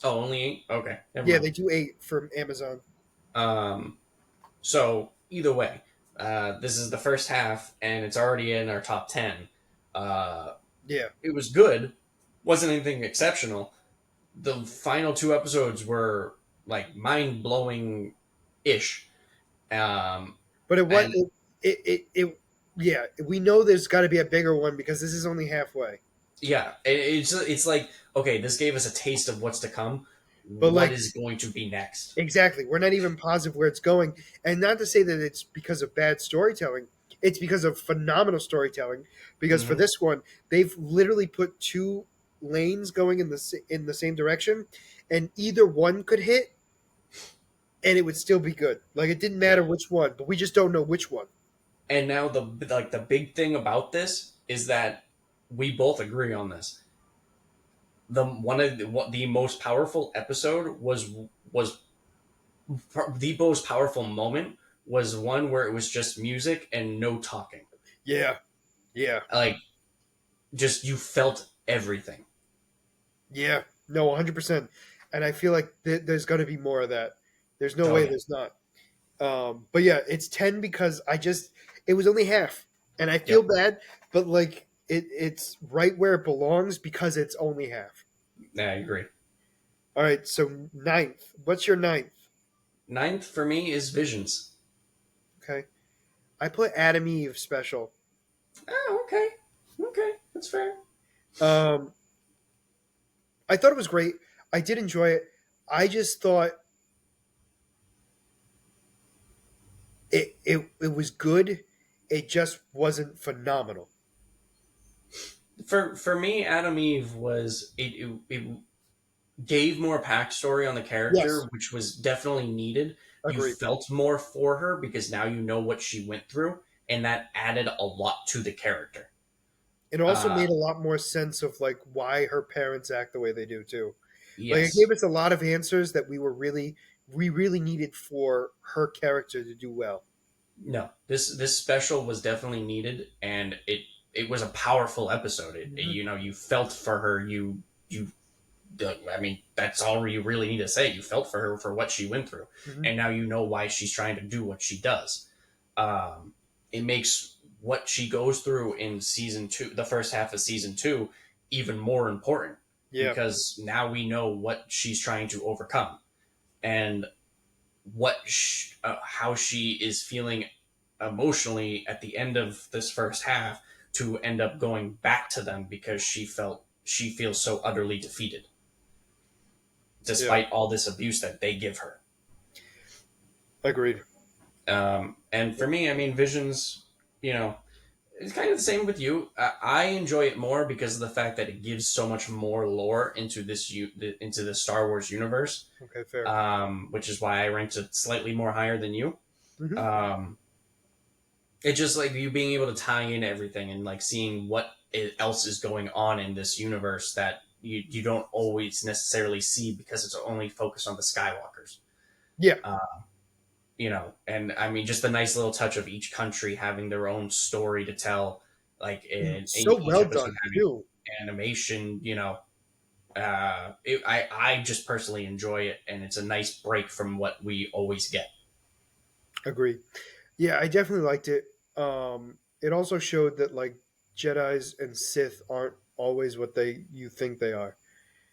oh, only 8? Okay, never Yeah, mind. they do 8 from Amazon. Um, so, either way, this is the first half, and it's already in our top 10. Uh, Yeah, it was good, wasn't anything exceptional. The final 2 episodes were like mind blowing ish. Um, but it what and it yeah. We know there's got to be a bigger one because this is only halfway. Yeah, it's like okay, this gave us a taste of what's to come. But What like is going to be next? exactly, we're not even positive where it's going, and not to say that it's because of bad storytelling. It's because of phenomenal storytelling. Because for Hmm. this one, they've literally put two lanes going in the same direction, and either one could hit, and it would still be good. Like it didn't Yeah, matter which one, but we just don't know which one. and now the big thing about this is that we both agree on this. The one of the, what the most powerful episode was the most powerful moment was one where it was just music and no talking. Yeah, yeah, Like just you felt everything. yeah. No, 100%. And I feel like there's going to be more of that. There's no Oh way yeah, there's not. But yeah, it's 10 because it was only half, and I feel yep. bad, but like it's right where it belongs because it's only half. Yeah, I agree. All right, so ninth. What's your ninth? Ninth for me is Visions. Okay, I put Adam Eve special. Oh, okay. Okay, that's fair. Um, I thought it was great. I did enjoy it. I just thought it was good. It just wasn't phenomenal. For me, Adam Eve was it gave more backstory on the character, Yes, which was definitely needed. You agreed. felt more for her because now you know what she went through, and that added a lot to the character. It also Uh, made a lot more sense of like why her parents act the way they do too. Like it gave yes, us a lot of answers that we really needed for her character to do well. no, this special was definitely needed, and it was a powerful episode. Hmm. You felt for her. You I mean, that's all you really need to say. You felt for her for what she went through, Hmm. and now you know why she's trying to do what she does. It makes what she goes through in season two, the first half of season two, even more important Yeah, because now we know what she's trying to overcome and how she is feeling emotionally at the end of this first half to end up going back to them because she feels so utterly defeated yeah, despite all this abuse that they give her. agreed. And for me, I mean, Visions, you know, it's kind of the same with you. I enjoy it more because of the fact that it gives so much more lore into into the Star Wars universe, Okay, fair. which is why I ranked it slightly more higher than you. Hmm. Um, it's just like you being able to tie in everything and like seeing what else is going on in this universe that you don't always necessarily see because it's only focused on the Skywalkers. Yeah, Uh, and I mean, just the nice little touch of each country having their own story to tell, like in so each well episode done having too. animation. I just personally enjoy it, and it's a nice break from what we always get. Agree. Yeah, I definitely liked it. It also showed that like Jedi's and Sith aren't always what they you think they are.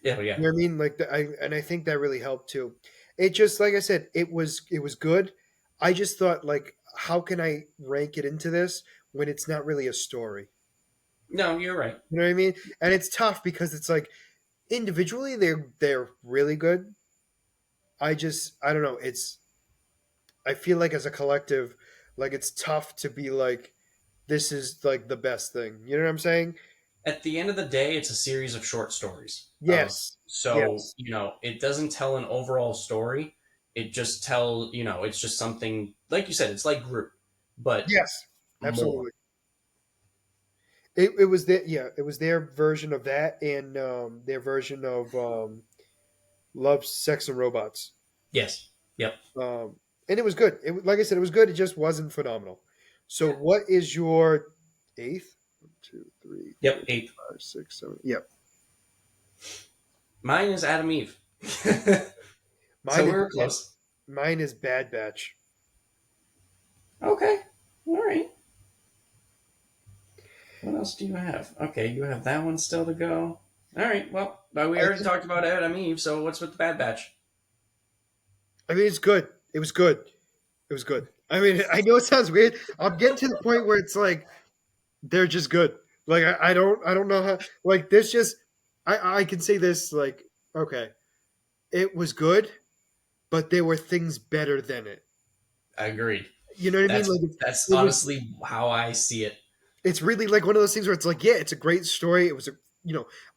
Yeah, yeah. You know what I mean? Like, I think that really helped too. It just like I said, it was good. I just thought like, how can I rank it into this when it's not really a story? No, you're right. You know what I mean? And it's tough because it's like individually they're really good. I don't know. I feel like as a collective, like it's tough to be like this is like the best thing. You know what I'm saying? At the end of the day, it's a series of short stories. Yes. So Yes. it doesn't tell an overall story. It's just something like you said. It's like Groot, but Yes. more. Absolutely. It was their yeah, it was their version of that and their version of Love, Sex and Robots. Yes. Yep. And it was good. Like I said, it was good. It just wasn't phenomenal. So Yeah. what is your eighth? 1, 2, 3, Yep. 4, Eighth. 5, 6, 7. Yep. Mine is Adam Eve. So Mine we is were close. mine is Bad Batch. Okay. All right. What else do you have? Okay, you have that one still to go. All right. Well, but we I already think talked about Adam Eve. So what's with the Bad Batch? I mean it's good. It was good. It was good. I mean, I know it sounds weird. I'm getting to the point where it's like they're just good. Like I don't know how like there's just I can say this like okay, it was good, but there were things better than it. Agreed. You know what I mean? That's Like that's it was honestly how I see it. it's really like one of those things where it's like yeah, it's a great story. It was a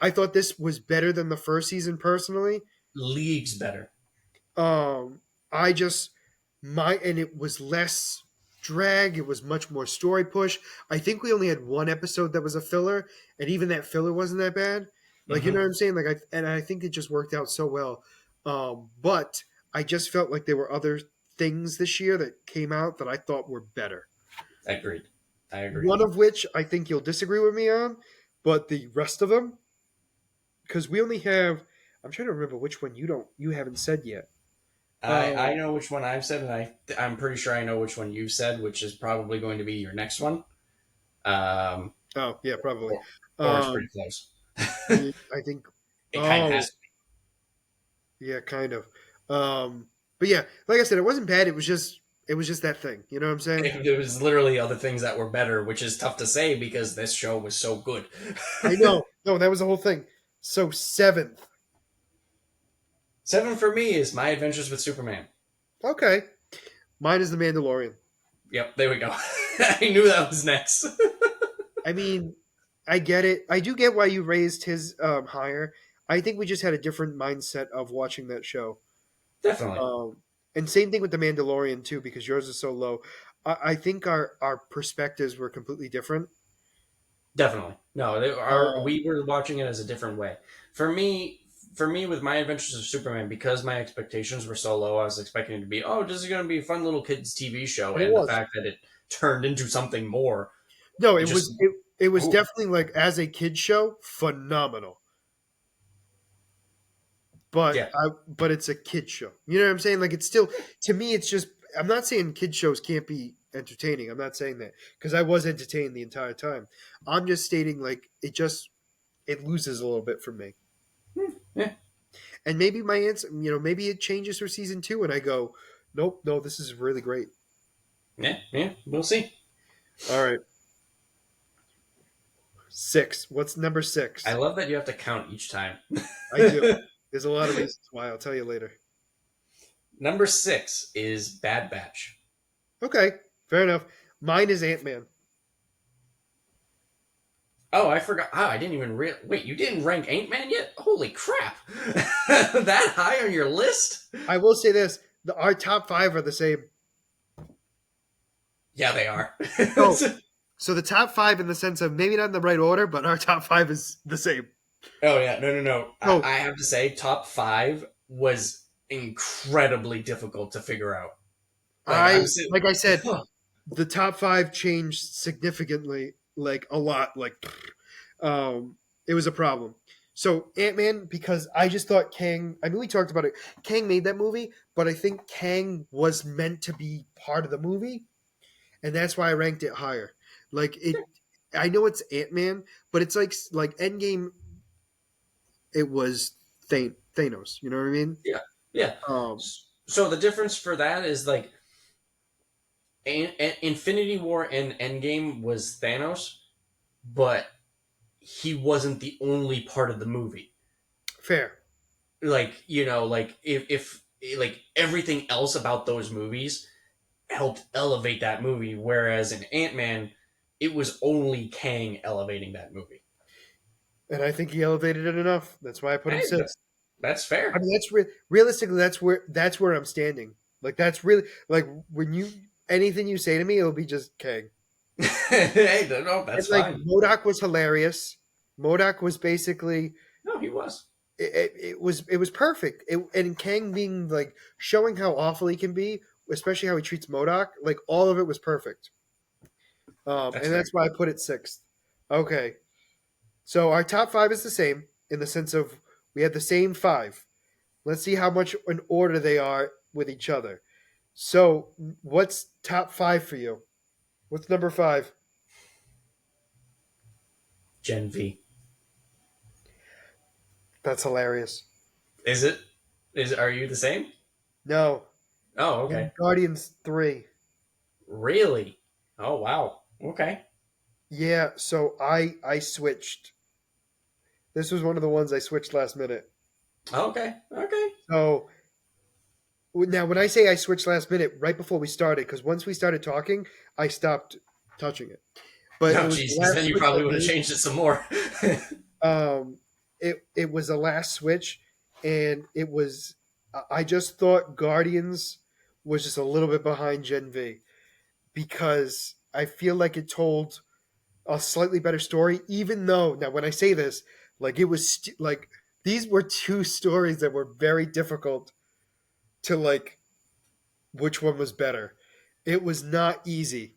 I thought this was better than the first season personally. Leagues better. I just my and it was less drag. It was much more story push. I think we only had one episode that was a filler, and even that filler wasn't that bad. Like you know Hmm. what I'm saying? Like I think it just worked out so well. But I just felt like there were other things this year that came out that I thought were better. Agreed. I agree. One of which I think you'll disagree with me on, but the rest of them, because we only have. I'm trying to remember which one you haven't said yet. I Um, know which one I've said, and I'm pretty sure I know which one you've said, which is probably going to be your next one. Um, oh yeah, probably. or it's pretty Um, close. I think. It kind of Oh, has to yeah, kind of. But yeah, like I said, it wasn't bad. It was just that thing. You know what I'm be. saying? There was literally other things that were better, which is tough to say because this show was so good. I know. No, that was the whole thing. So seventh. Seven for me is My Adventures with Superman. Okay, mine is the Mandalorian. Yep, there we go. I knew that was next. I mean, I get it. I do get why you raised his higher. I think we just had a different mindset of watching that show. Definitely. And same thing with the Mandalorian too, because yours is so low. I think our perspectives were completely different. Definitely. No, Um, we were watching it as a different way. For me, for me, with My Adventures of Superman, because my expectations were so low, I was expecting it to be, oh, this is going to be a fun little kids TV show, and it and the was. fact that it turned into something more, No, it it just, was it was ooh, definitely like as a kid show, phenomenal. yeah, But it's a kid show. You know what I'm saying? Like it's still to me it's just I'm not saying kid shows can't be entertaining. I'm not saying that because I was entertained the entire time. I'm just stating like it loses a little bit for me. yeah, And maybe my answer, maybe it changes for season 2 and I go, "Nope, no, this is really great." yeah. We'll see. All right. 6. What's number I 6? love that you have to count each time. I do. There's a lot of reasons why. I'll tell you later. Number 6 is Bad Batch. Okay, fair enough. Mine is Ant-Man. Oh, I forgot. Oh, I didn't even wait. You didn't rank Ant Man yet? Holy crap! That high on your list? I will say this: our top 5 are the same. Yeah, they are. So, so the top 5 in the sense of maybe not in the right order, but our top 5 is the same. Oh yeah, no. Oh, I have to say, top five was incredibly difficult to figure out. Like I'm sitting. like I said, the top five changed significantly, like a lot. Like, um, it was a problem. So Ant Man, because I just thought Kang. I mean, we talked about it. Kang made that movie, but I think Kang was meant to be part of the movie, and that's why I ranked it higher. Like it, I know it's Ant Man, but it's like Endgame. It was Thanos. You know what I mean? Yeah, yeah. Um, So the difference for that is like Infinity War and Endgame was Thanos, but he wasn't the only part of the movie. fair. Like like if like everything else about those movies helped elevate that movie, whereas in Ant Man, it was only Kang elevating that movie. And I think he elevated it enough. That's why I put him Hey, sixth. that's I fair. mean, realistically, that's where I'm standing. Like that's really like when you anything you say to me, it'll be just Kang. Hey, no, And that's like fine. Modoc was hilarious. Modoc was basically No, he was. it was perfect. And Kang being like showing how awful he can be, especially how he treats Modoc. Like all of it was perfect. That's And fair. that's why I put it sixth. Okay, so our top five is the same in the sense of we had the same five. Let's see how much in order they are with each other. So, what's top five for you? What's number five? Gen V. That's hilarious. Is it? Is Are you the same? No, Oh, okay. Guardians 3. Really? Oh, wow. Okay. Yeah, so I switched. This was one of the ones I switched last minute. Okay. Okay. So now, when I say I switched last minute, right before we started, because once we started talking, I stopped touching it. But Oh, it was the Jesus. last Then you switch I probably would have made. changed it some more. Um, it was the last switch, and it was. I just thought Guardians was just a little bit behind Gen V because I feel like it told a slightly better story. Even though now, when I say this, like it was like these were two stories that were very difficult to like which one was better. It was not easy.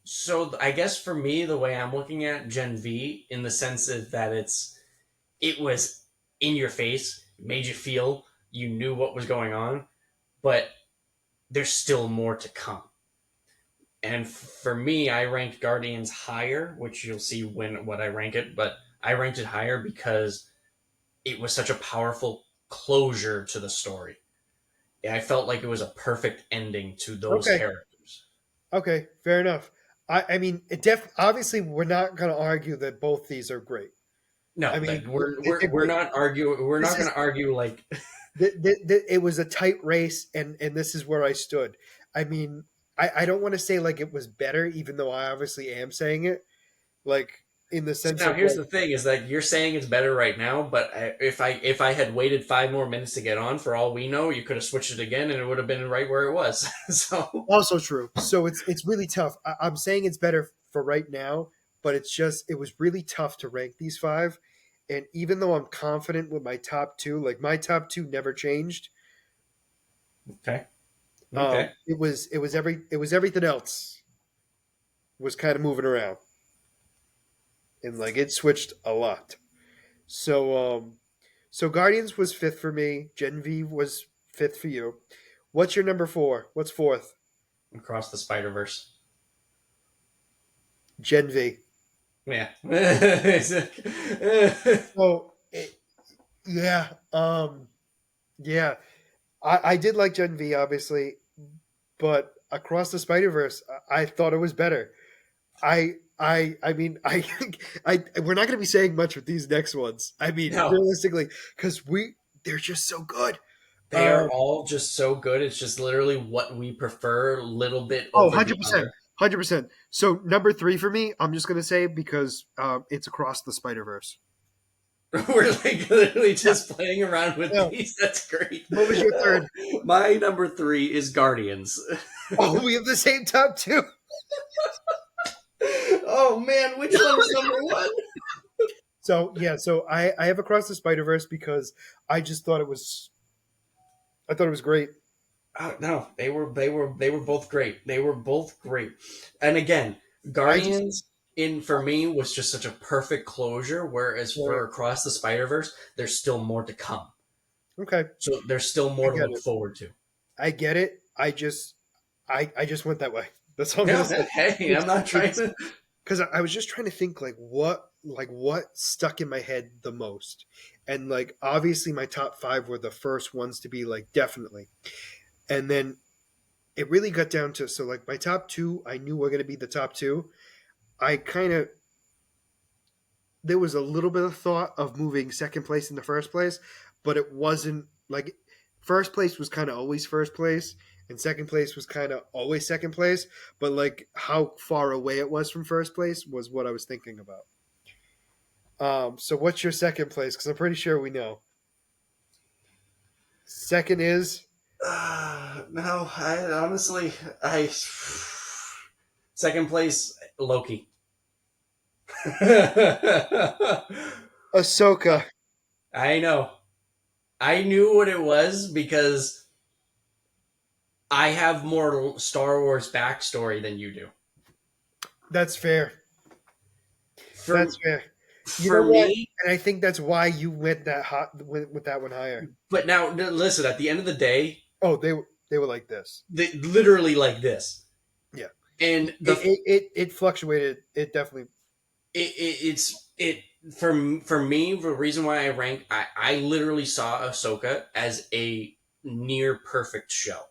So I guess for me, the way I'm looking at Gen V, in the sense of that it was in your face, made you feel, you knew what was going on, but there's still more to come. And for me, I ranked Guardians higher, which you'll see when what I rank it, but I ranked it higher because it was such a powerful closure to the story. I felt like it was a perfect ending to those Okay, characters. okay, fair enough. I mean, obviously we're not going to argue that both these are great. I No, mean, like they're we're great. not arguing. We're This not going is to argue like it was a tight race, and this is where I stood. I mean, I don't want to say like it was better, even though I obviously am saying it, like in the So sense now of here's like, the thing: is that you're saying it's better right now, but if I had waited 5 more minutes to get on, for all we know, you could have switched it again, and it would have been right where it was. So also true. So it's really tough. I'm saying it's better for right now, but it was really tough to rank these five. And even though I'm confident with my top two, like my top two never changed. okay, okay. It was everything else was kind of moving around, and like it switched a lot. So Guardians was fifth for me. Gen V was fifth for you. What's your number four? What's fourth? Across the Spider Verse. Gen V. Yeah. Oh, yeah. Yeah. I did like Gen V, obviously, but Across the Spider Verse, I thought it was better. I mean, we're not going to be saying much with these next ones. I mean, No, realistically, because they're just so good. they are Um, all just so good. It's just literally what we prefer, a little bit oh, over the 100%. other. 100%. So number three for me, I'm just gonna say because it's Across the Spider Verse. We're like literally Yeah, just playing around with yeah. these. That's great. What was your third? My number three is Guardians. Oh, we have the same top two. Oh man, which one is number one? So yeah, so I have Across the Spider Verse because I just thought it was I thought it was great. No, they were both great. They were both great. And again, I just Guardians in for me was just such a perfect closure. Whereas right, for Across the Spider Verse, there's still more to come. okay, So there's still I more to get look it. forward to. I get it. I just went that way. That's all I'm gonna Yeah, say. hey, I'm It's not trying it's to. because I was just trying to think like what stuck in my head the most, and like obviously my top five were the first ones to be like definitely, and then it really got down to so like my top two I knew were gonna be the top two. I kind of there was a little bit of thought of moving second place in the first place, but it wasn't like first place was kind of always first place, and second place was kind of always second place. But like how far away it was from first place was what I was thinking about. So what's your second place? Because I'm pretty sure we know. Second is No, I honestly, I second place Loki. Ahsoka, I know. I knew what it was because I have more Star Wars backstory than you do. that's fair. For That's fair. You know for what? me, And I think that's why you went that hot with that one higher. but now listen. At the end of the day, Oh, they were like this. they literally like this, Yeah. and It fluctuated. It definitely. it's it for me. The reason why I rank, I literally saw Ahsoka as a near perfect show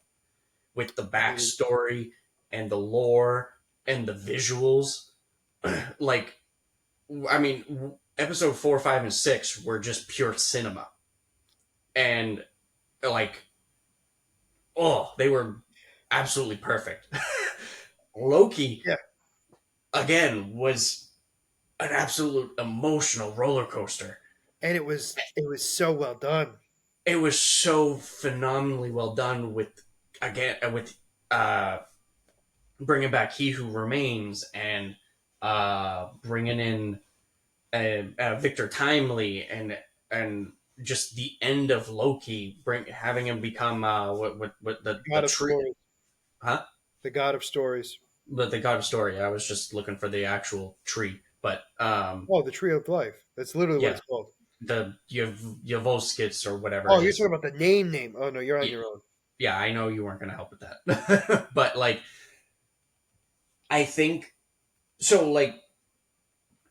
with the I mean, backstory and the lore and the visuals. Like, I mean, episode 4, 5, and 6 were just pure cinema, and like, oh, they were absolutely perfect. Loki yeah, again was an absolute emotional roller coaster. and it was so well done. It was so phenomenally well done with again with uh bringing back He Who Remains and bringing in Victor Timely and just the end of Loki, having him become what the God of tree, stories, huh? the God of stories. But the God of Story. I was just looking for the actual tree, but Oh, the Tree of Life. That's literally what yeah, it's called. the Yavoskits or whatever Oh, it you're is. talking about the name. Oh no, you're on Yeah, your own. yeah, I know you weren't going to help with that, but like I think so. Like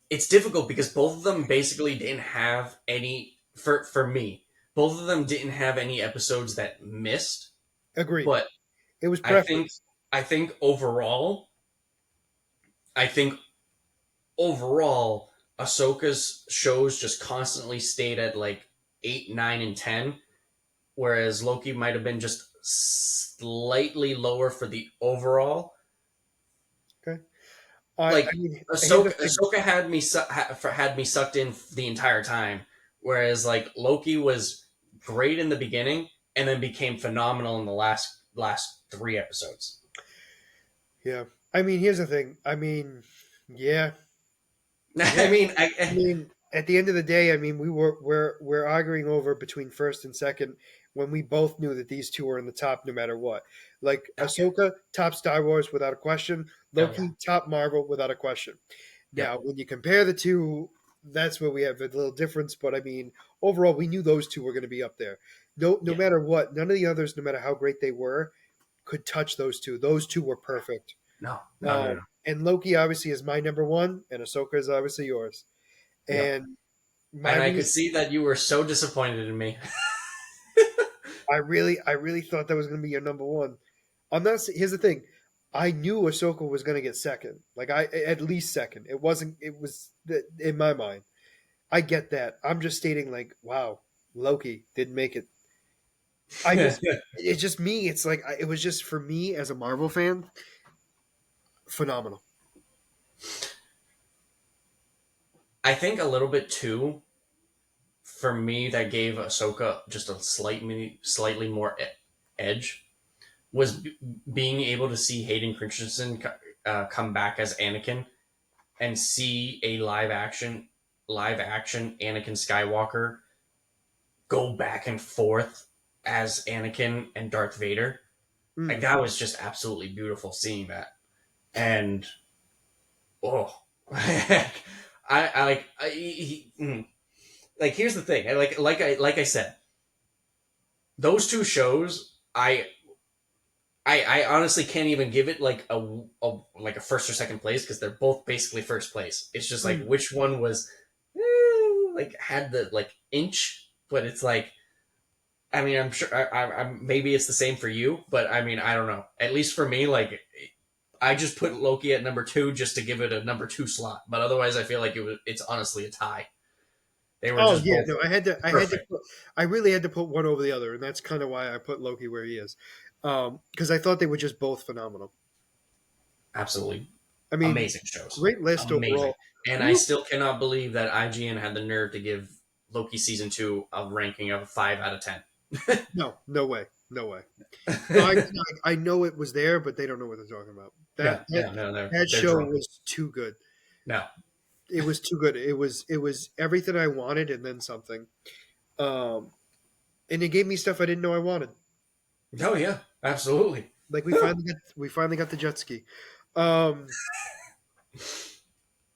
it's difficult because both of them basically didn't have any for me. Both of them didn't have any episodes that missed, Agreed. but It was I think preference. I think overall, I think overall, Ahsoka's shows just constantly stayed at like 8, 9, and 10, whereas Loki might have been just slightly lower for the overall. Okay. I Like mean, here's the thing. Ahsoka had me sucked in the entire time, whereas like Loki was great in the beginning and then became phenomenal in the last 3 episodes. Yeah. I mean, here's the thing. I mean, yeah, I yeah. mean, I mean, at the end of the day, I mean, we're arguing over between first and second when we both knew that these two were in the top no matter what. Like oh yeah, Ahsoka, top Star Wars without a question. oh yeah, Loki, top Marvel without a question. yep, Now, when you compare the two, that's where we have a little difference. But I mean, overall, we knew those two were going to be up there. No yeah. matter what, none of the others, no matter how great they were, could touch those two. Those two were perfect. No, no, no, no. And Loki obviously is my number one, and Ahsoka is obviously yours. Yep. And my And I could reason, see that you were so disappointed in me. I really thought that was going to be your number one. I'm not. Here's the thing. I knew Ahsoka was going to get second. Like I at least second. It wasn't. It was in my mind. I get that. I'm just stating like, wow, Loki didn't make it. I just. It's just me. It's like it was just for me as a Marvel fan, phenomenal. I think a little bit too for me that gave Ahsoka just a slightly more edge was being able to see Hayden Christensen come back as Anakin and see a live action. live action Anakin Skywalker go back and forth as Anakin and Darth Vader. Like Mm. that was just absolutely beautiful seeing that. And oh, I like like here's the thing. Like I said, those two shows I honestly can't even give it like a first or second place because they're both basically first place. It's just like Mm. which one was like had the like inch, but it's like I mean I'm sure I'm maybe it's the same for you, but I mean I don't know. At least for me, like I just put Loki at number two just to give it a number two slot, but otherwise I feel like it's honestly a tie. They were Oh just yeah, both no, perfect. I really had to put one over the other, and that's kind of why I put Loki where he is, because I thought they were just both phenomenal. Absolutely I mean, amazing shows. great list Amazing. overall. And I Who? still cannot believe that IGN had the nerve to give Loki season two a ranking of a 5 out of 10. No, no way, no way. No, I know it was there, but they don't know what they're talking about. No, That that no, no, that they're show drunk. was too good. No. It was too good. It was everything I wanted and then something. Um, and it gave me stuff I didn't know I wanted. Oh yeah, absolutely. Like we finally got the jet ski, um,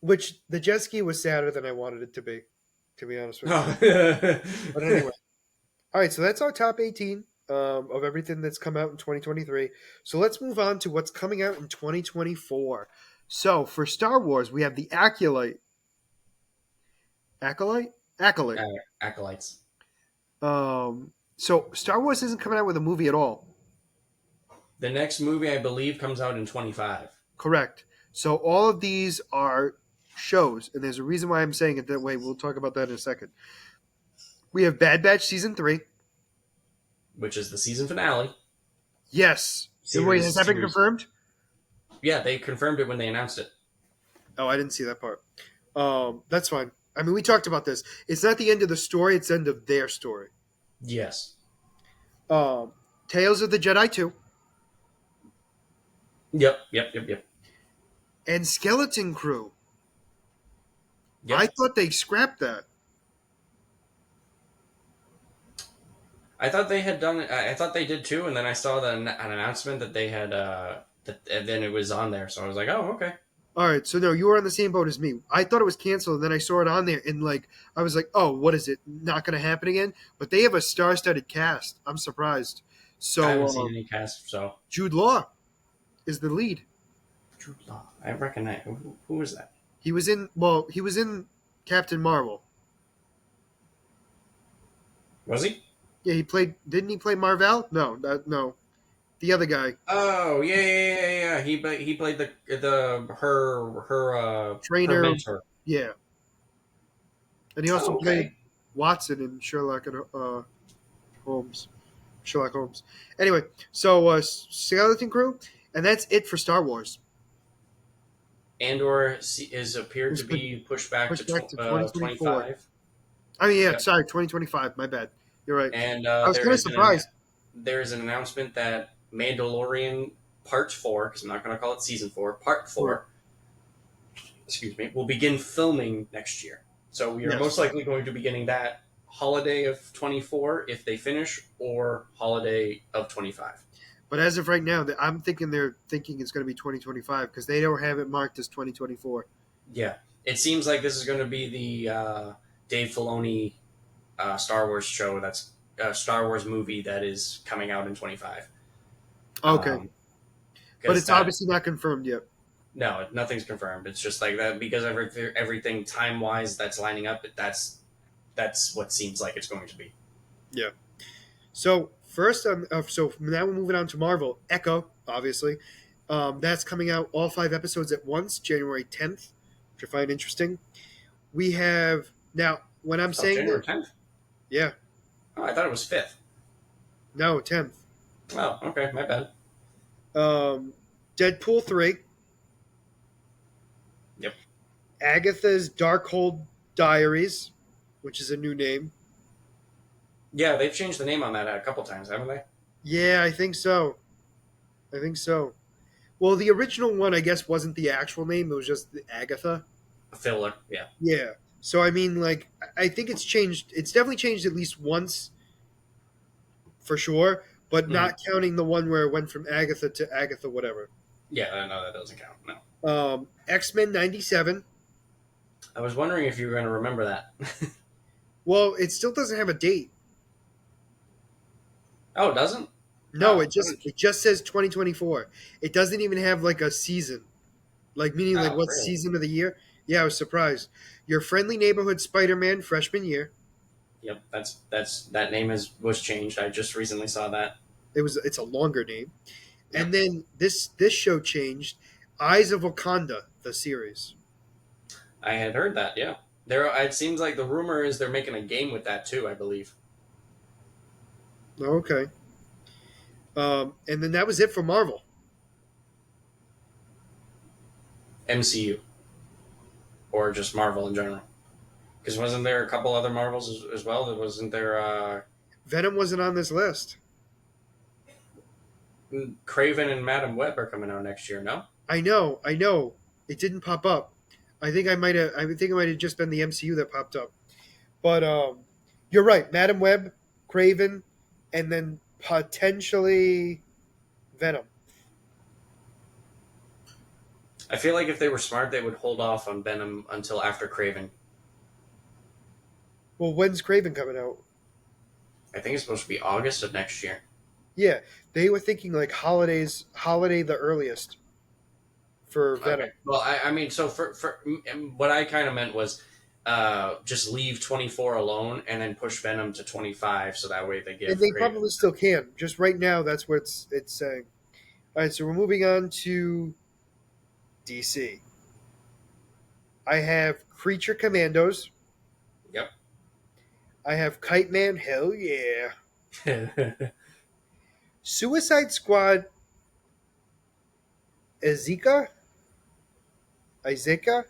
which the jet ski was sadder than I wanted it to be honest with you. Oh. But anyway, all right. So that's our top 18 of everything that's come out in 2023. So let's move on to what's coming out in 2024. So for Star Wars, we have the Acolyte, Acolyte. Acolytes. So Star Wars isn't coming out with a movie at all. The next movie I believe comes out in 25. Correct. So all of these are shows, and there's a reason why I'm saying it that way. We'll talk about that in a second. We have Bad Batch season 3. Which is the season finale. Yes. And wait, has Series that been series. confirmed? Yeah, they confirmed it when they announced it. Oh, I didn't see that part. That's fine. I mean, we talked about this. It's not the end of the story; it's the end of their story. Yes. Um, Tales of the Jedi 2 Yep. and Skeleton Crew. I Yep. thought they scrapped that. I thought they had done it. I thought they did too, and then I saw an announcement that they had. And then it was on there, so I was like, "Oh, okay." All right, so no, you were on the same boat as me. I thought it was canceled, and then I saw it on there, and like I was like, "Oh, what is it? Not going to happen again?" But they have a star-studded cast. I'm surprised. I So haven't seen any cast, so Jude Law is the lead. Jude Law. I recognize who was that? He was in Captain Marvel. Was he? Yeah, he played. Didn't he play Marvel? No, no, the other guy, Oh yeah. He played the her trainer. mentor. Yeah, and he also Oh played okay. Watson in Holmes. Sherlock Holmes. Anyway, so Skeleton Crew, and that's it for Star Wars. Andor is appeared to It's been be pushed back to pushed back to 2024. 25. I mean, yeah, Yep. sorry, 2025. My bad. You're right. And I was kind of surprised. there is an announcement that Mandalorian Part 4, because I'm not going to call it Season 4, Part Right. 4, excuse me, will begin filming next year. So we are most Yes. likely going to be getting that holiday of 24 if they finish, or holiday of 25. But as of right now, I'm thinking they're thinking it's going to be 2025 because they don't have it marked as 2024. Yeah. It seems like this is going to be the Dave Filoni Star Wars show that's a Star Wars movie that is coming out in 25. Okay, Um, but because it's that obviously not confirmed yet. no, nothing's confirmed. It's just like that because everything time wise that's lining up. That's what seems like it's going to be. Yeah. So first, so now we're moving on to Marvel. Echo, obviously, that's coming out all 5 episodes at once, January 10th, which I find interesting. We have now when I'm Oh, saying January this, 10th. yeah, Oh, I thought it was 5th. no 10th. Oh, okay, my bad. Um, Deadpool 3, Yep. Agatha's Darkhold Diaries, which is a new name. Yeah, they've changed the name on that a couple times, haven't they? Yeah, I think so. I think so. Well, the original one, I guess, wasn't the actual name. It was just the Agatha. A filler. Yeah. Yeah. So I mean, like, I think it's changed. It's definitely changed at least once for sure, but Mhm. not counting the one where it went from Agatha to Agatha whatever. Yeah, no, that doesn't count. No. X-Men 97. I was wondering if you were going to remember that. Well, it still doesn't have a date. Oh, it doesn't? No, Oh, it I just didn't- it just says 2024. It doesn't even have like a season. Like meaning like oh, what really? season of the year? Yeah, I was surprised. Your friendly neighborhood Spider-Man freshman year. Yep, that name was changed. I just recently saw that. It's a longer name. And Yep, then this show changed. Eyes of Wakanda, the series. I had heard that. Yeah, there. It seems like the rumor is they're making a game with that too. I believe Okay. And then that was it for Marvel. MCU or just Marvel in general. Because wasn't there a couple other Marvels as well? There wasn't there. Venom wasn't on this list. Craven and Madam Web are coming out next year. No. I know. It didn't pop up. I think it might have just been the MCU that popped up. But you're right. Madam Web, Craven, and then potentially Venom. I feel like if they were smart, they would hold off on Venom until after Craven. Well, when's Craven coming out? I think it's supposed to be August of next year. Yeah, they were thinking like holiday the earliest for Okay. Venom. Well, I mean, so for what I kind of meant was just leave 24 alone and then push Venom to 25, so that way they And give they Craven. probably still can. Just right now, that's what it's saying. All right, so we're moving on to DC. I have Creature Commandos. Yep. I have Kite Man. Hell yeah. Suicide Squad. Ezeka. Izeka.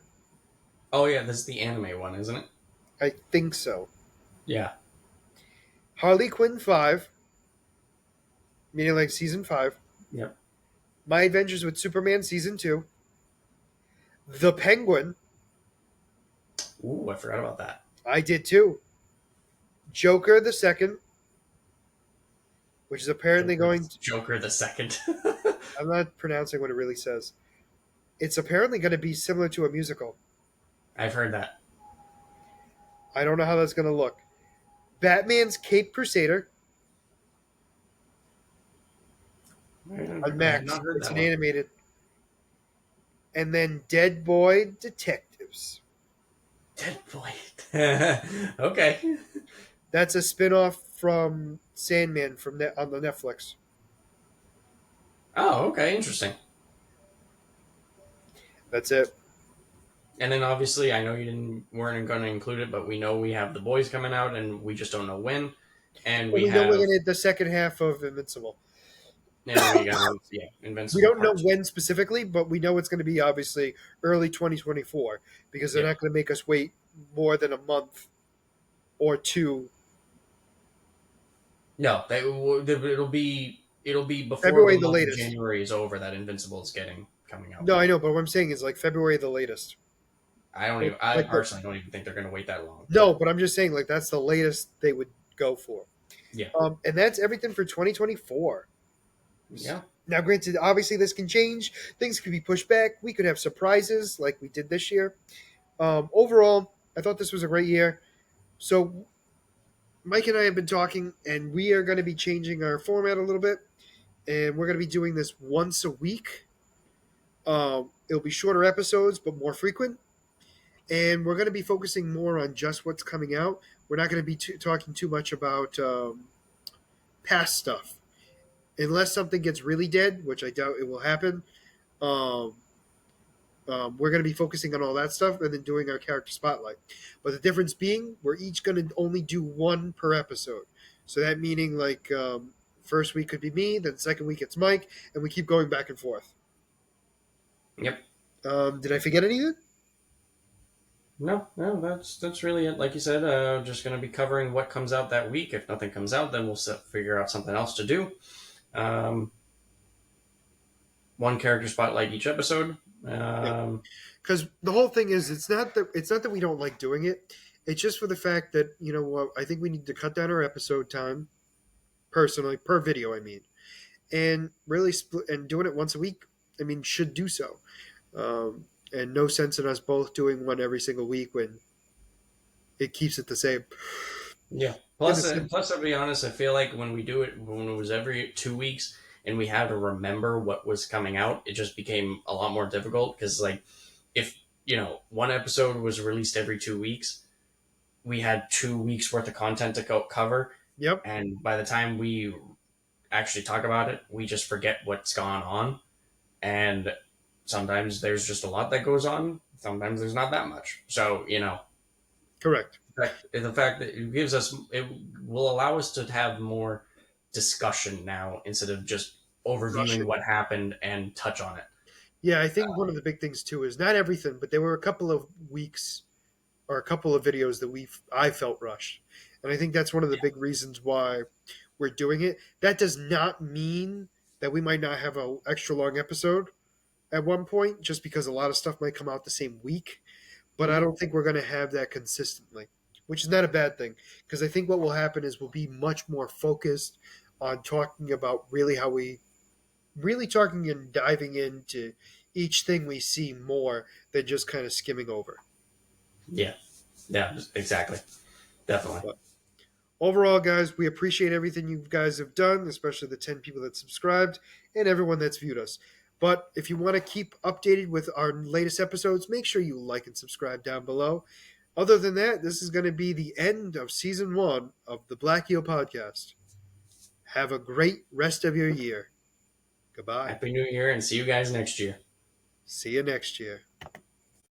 Oh yeah, this is the anime one, isn't it? I think so. Yeah. Harley Quinn 5, meaning like season 5. Yep. My Adventures with Superman season 2. The Penguin. Ooh, I forgot about that. I did too. Joker the second, which is apparently going to, Joker the second. I'm not pronouncing what it really says. It's apparently going to be similar to a musical. I've heard that. I don't know how that's going to look. Batman's Cape Crusader on I have Max. not heard It's that an one. animated. And then Dead Boy Detectives. Dead Boy. Okay. That's a spin-off from Sandman on the Netflix. Oh, okay, interesting. That's it. And then obviously, I know you didn't weren't going to include it, but we know we have the boys coming out, and we just don't know when. And Well, we we know we're have, going to the second half of Invincible. and we got yeah, We Invincible don't know Part Two. when specifically, but we know it's going to be obviously early 2024 because they're Yep. not going to make us wait more than a month or two. No, it'll be before the February the month of latest. January is over that Invincible is getting coming out. No, I know, but what I'm saying is like February the latest. I don't Like, even. I like personally don't even think they're going to wait that long. no, but I'm just saying like that's the latest they would go for. Yeah. And that's everything for 2024. Yeah. Now, granted, obviously this can change. Things could be pushed back. We could have surprises like we did this year. Overall, I thought this was a great year. So Mike and I have been talking, and we are going to be changing our format a little bit, and we're going to be doing this once a week. It'll be shorter episodes, but more frequent, and we're going to be focusing more on just what's coming out. We're not going to be talking too much about past stuff, unless something gets really dead, which I doubt it will happen. Um, we're going to be focusing on all that stuff and then doing our character spotlight. But the difference being, we're each going to only do one per episode. So that meaning like first week could be me, then second week it's Mike, and we keep going back and forth. Yep. Did I forget anything? No, no, that's really it. Like you said, just going to be covering what comes out that week. If nothing comes out, then we'll figure out something else to do. Um, one character spotlight each episode. Yeah, Um, because the whole thing is, it's not that we don't like doing it. It's just for the fact that what I think we need to cut down our episode time personally per video. I mean, and really split and doing it once a week. I mean, should do so. And no sense in us both doing one every single week when it keeps it the same. yeah. In the Plus, sim- plus, to be honest, I feel like when we do it, when it was every 2 weeks, and we had to remember what was coming out, it just became a lot more difficult. Because, like, if one episode was released every 2 weeks, we had 2 weeks worth of content to cover, yep, and by the time we actually talk about it, we just forget what's gone on, and sometimes there's just a lot that goes on. Sometimes there's not that much. So correct. the fact that it will allow us to have more discussion now instead of just overviewing Rushing. what happened and touch on it. Yeah, I think one of the big things too is not everything, but there were a couple of weeks or a couple of videos that I felt rushed, and I think that's one of the big reasons why we're doing it. That does not mean that we might not have a extra long episode at one point, just because a lot of stuff might come out the same week. But I Mm-hmm. don't think we're going to have that consistently, which is not a bad thing because I think what will happen is we'll be much more focused on talking about really how we really talking and diving into each thing we see more than just kind of skimming over. Yeah, yeah, exactly, definitely. But overall, guys, we appreciate everything you guys have done, especially the 10 people that subscribed and everyone that's viewed us. But if you want to keep updated with our latest episodes, make sure you like and subscribe down below. Other than that, this is going to be the end of season 1 of the Black Eel podcast. Have a great rest of your year. Goodbye. Happy New Year and see you guys next year. See you next year.